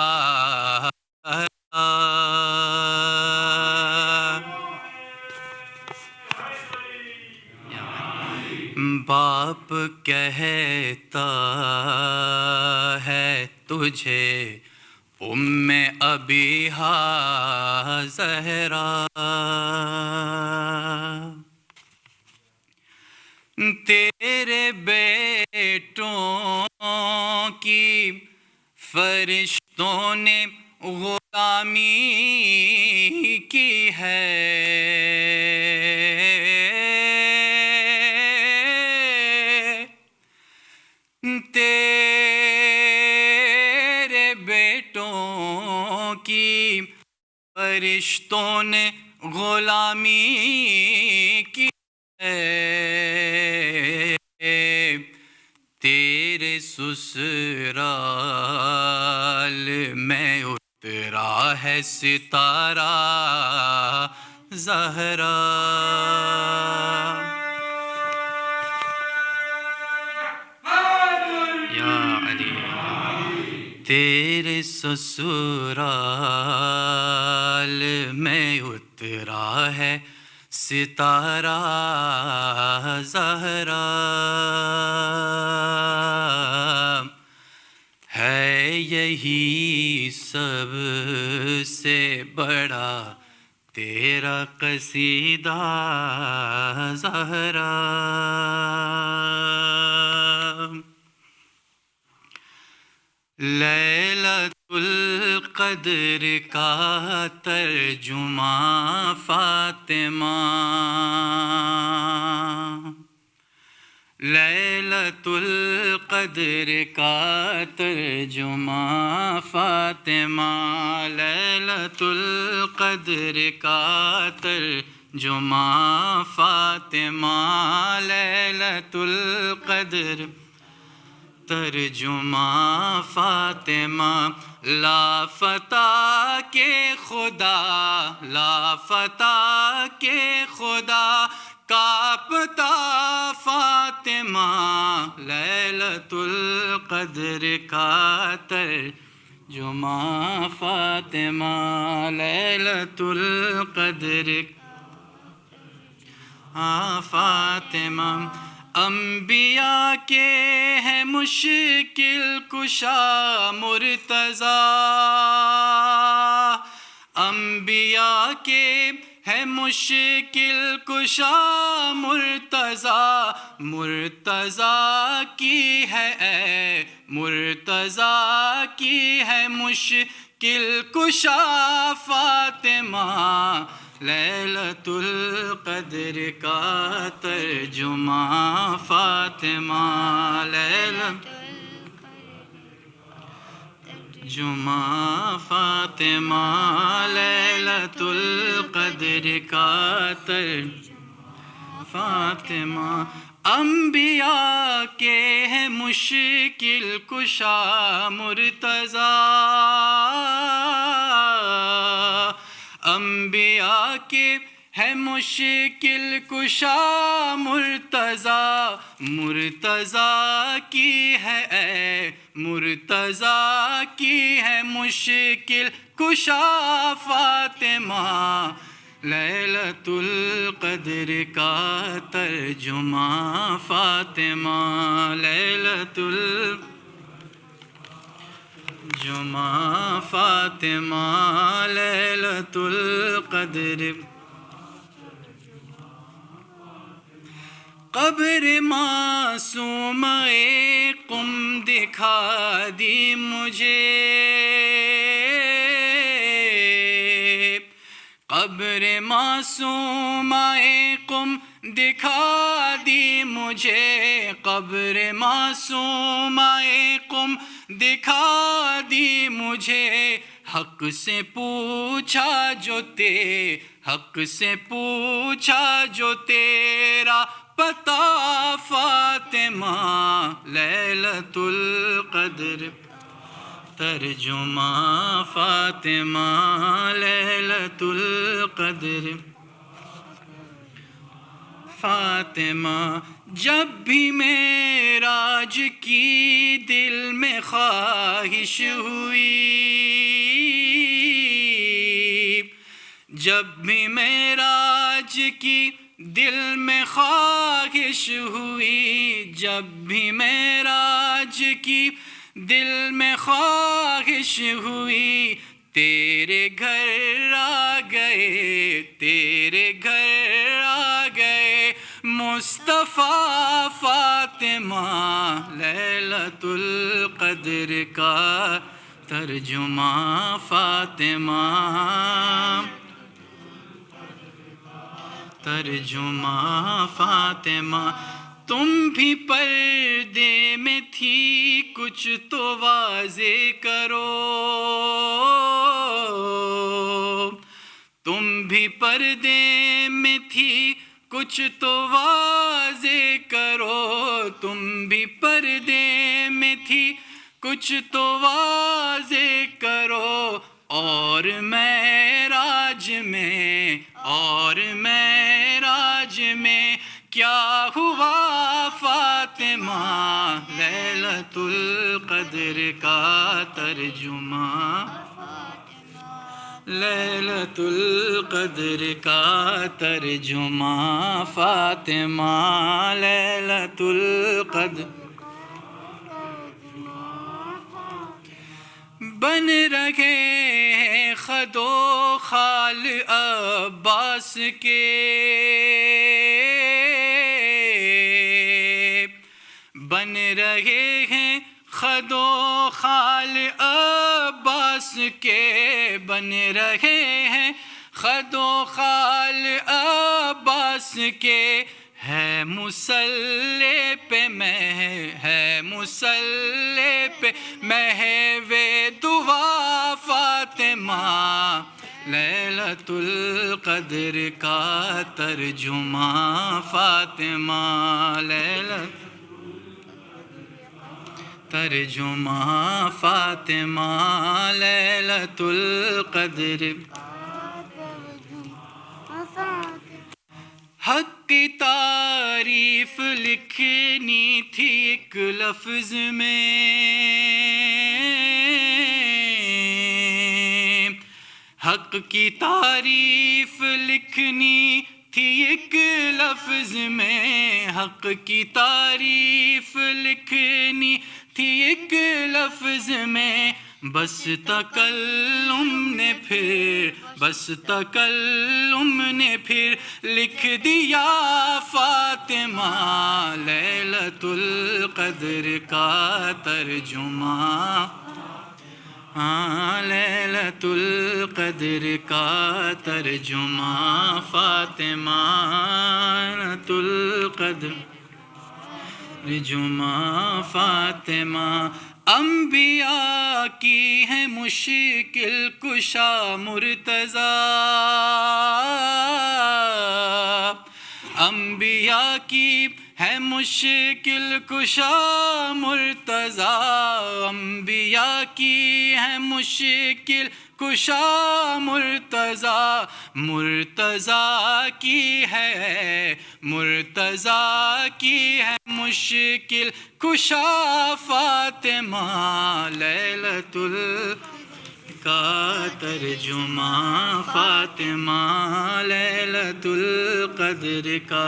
باپ کہتا ہے تجھے ام ابیہا زہرا، تیرے بیٹوں کی فرشتوں نے غلامی کی ہے، تیرے بیٹوں کی فرشتوں نے غلامی کی ہے، تیرے سسرال میں اترا ہے ستارہ زہرا، یا علی، تیرے سسرال میں اترا ہے ستارہ زہرا، ہے یہی سب سے بڑا تیرا قصیدہ زہرا، لیلۃ القدر کا ترجمہ فاطمہ، لیلۃ القدر کا ترجمہ فاطمہ، لیلۃ القدر کا ترجمہ فاطمہ، لیلۃ القدر ترجمہ فاطمہ، لافتہ کے خدا، لافتہ کے خدا کاپتا فاطمہ، لیلۃ القدر کا ترجمہ فاطمہ، لیلۃ القدر فاطمہ، انبیاء کے ہے مشکل کشا مرتضیٰ، انبیاء کے ہے مشکل کشا مرتضیٰ، مرتضیٰ کی ہے اے مرتضیٰ کی ہے مشکل کشا فاطمہ، لیلۃ القدر کا ترجمہ فاطمہ، لیلۃ ترجمہ فاطمہ، لیلۃ القدر کا ترجمہ فاطمہ، انبیاء کے ہے مشکل کشا مرتضیٰ، انبیاء کے ہے مشکل کشا مرتضیٰ، مرتضیٰ کی ہے اے مرتضیٰ کی ہے مشکل کشا فاطمہ، لیلۃ القدر کا ترجمہ فاطمہ، لیلۃ الترجمہ فاطمہ، لیلۃ القدر، قبر معصوم قم دکھا دی مجھے، قبر معصومہ قم دکھا دی مجھے، قبر معصومہ قم دکھا دی مجھے، حق سے پوچھا حق سے پوچھا جو تیرا پتہ فاطمہ، لیلۃ القدر ترجمہ فاطمہ، لیلۃ القدر فاطمہ۔ جب بھی معراج کی دل میں خواہش ہوئی، جب بھی معراج کی دل میں خواہش ہوئی، جب بھی معراج کی دل میں خواہش ہوئی، تیرے گھر آ گئے، تیرے گھر آ گئے مصطفیٰ فاطمہ، لیلۃ القدر کا ترجمہ فاطمہ، ترجمہ فاطمہ۔ تم بھی پردے میں تھی، کچھ تو واضح کرو، تم بھی پردے میں تھی، کچھ تو واضح کرو، تم بھی پردے میں تھی، کچھ تو واضح کرو، اور معراج میں، اور معراج میں کیا ہوا فاطمہ، لیلۃ القدر کا ترجمہ، لیلۃ القدر کا ترجمہ فاطمہ، لیلۃ القدر۔ بن رہے ہیں خد و خال عباس کے، بن رہے ہیں خد و خال عباس کے، بن رہے ہیں خد و خال عباس کے، ہے مصلی پہ ہے مصلی پہ محو دعا فاطمہ، لیلۃ القدر کا ترجمہ فاطمہ، لیلۃ ترجمہ فاطمہ، لیلۃ القدر۔ حق کی تعریف لکھنی تھی ایک لفظ میں، حق کی تعریف لکھنی تھی ایک لفظ میں، حق کی تعریف لکھنی تھی ایک لفظ میں، بس تکلم نے پھر، بس تکلم نے پھر لکھ دیا فاطمہ، لیلۃ القدر کا ترجمہ، لیلۃ القدر کا ترجمہ فاطمہ، لیلۃ القدر ترجمہ فاطمہ۔ انبیاء کی ہے مشکل کشا مرتضیٰ، انبیاء کی ہے مشکل کشا مرتضیٰ، انبیاء کی ہے مشکل کشا مرتضیٰ، مرتضیٰ کی ہے، مرتضیٰ کی ہے مشکل کشا فاطمہ، لیلۃ کا ترجمہ فاطمہ، لیلۃ القدر کا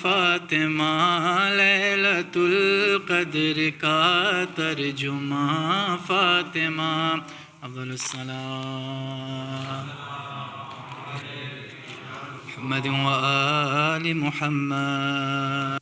فاطمہ، لیلۃ القدر کا ترجمہ فاطمہ۔ افضل الصلاۃ محمد و آل محمد۔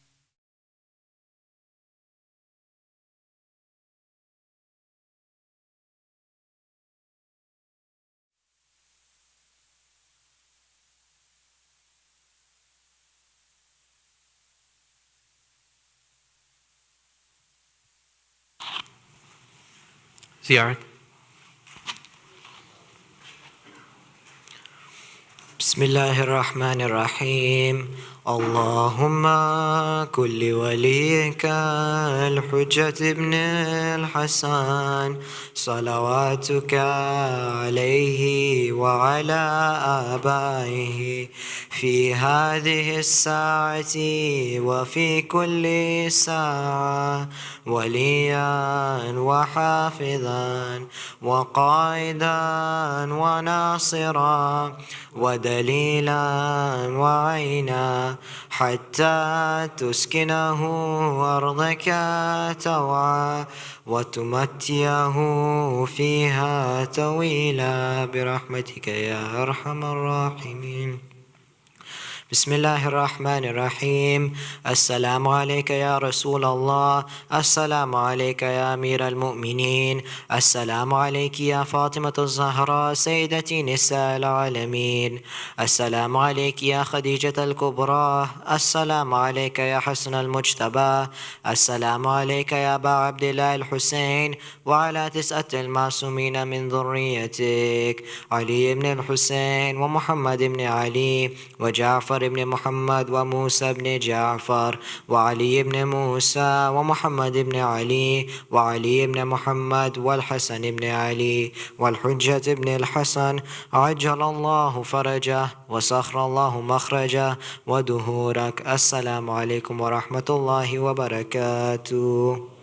زيارة. بسم الله الرحمن الرحيم. اللهم كن لوليك الحجة ابن الحسن صلواتك عليه وعلى آبائه في هذه الساعة وفي كل ساعة وليا وحافظا وقائدا وناصرا ودليلا وعينا حتى تسكنه أرضك توعا وتمتيه فيها طويلا برحمتك يا أرحم الراحمين. بسم الله الرحمن الرحيم. السلام عليك يا رسول الله، السلام عليك يا أمير المؤمنين، السلام عليك يا فاطمة الزهراء سيدة نساء العالمين، السلام عليك يا خديجة الكبرى، السلام عليك يا حسن المجتبى، السلام عليك يا أبا عبد الله الحسين وعلى 9 المعصومين من ذريتك علي بن الحسين ومحمد بن علي وجعفر بن محمد وموسى بن جعفر وعلي بن موسى ومحمد بن علي وعلي بن محمد والحسن بن علي والحجة بن الحسن عجل الله فرجه وسخر الله مخرجه ودهورك. السلام عليكم ورحمة الله وبركاته.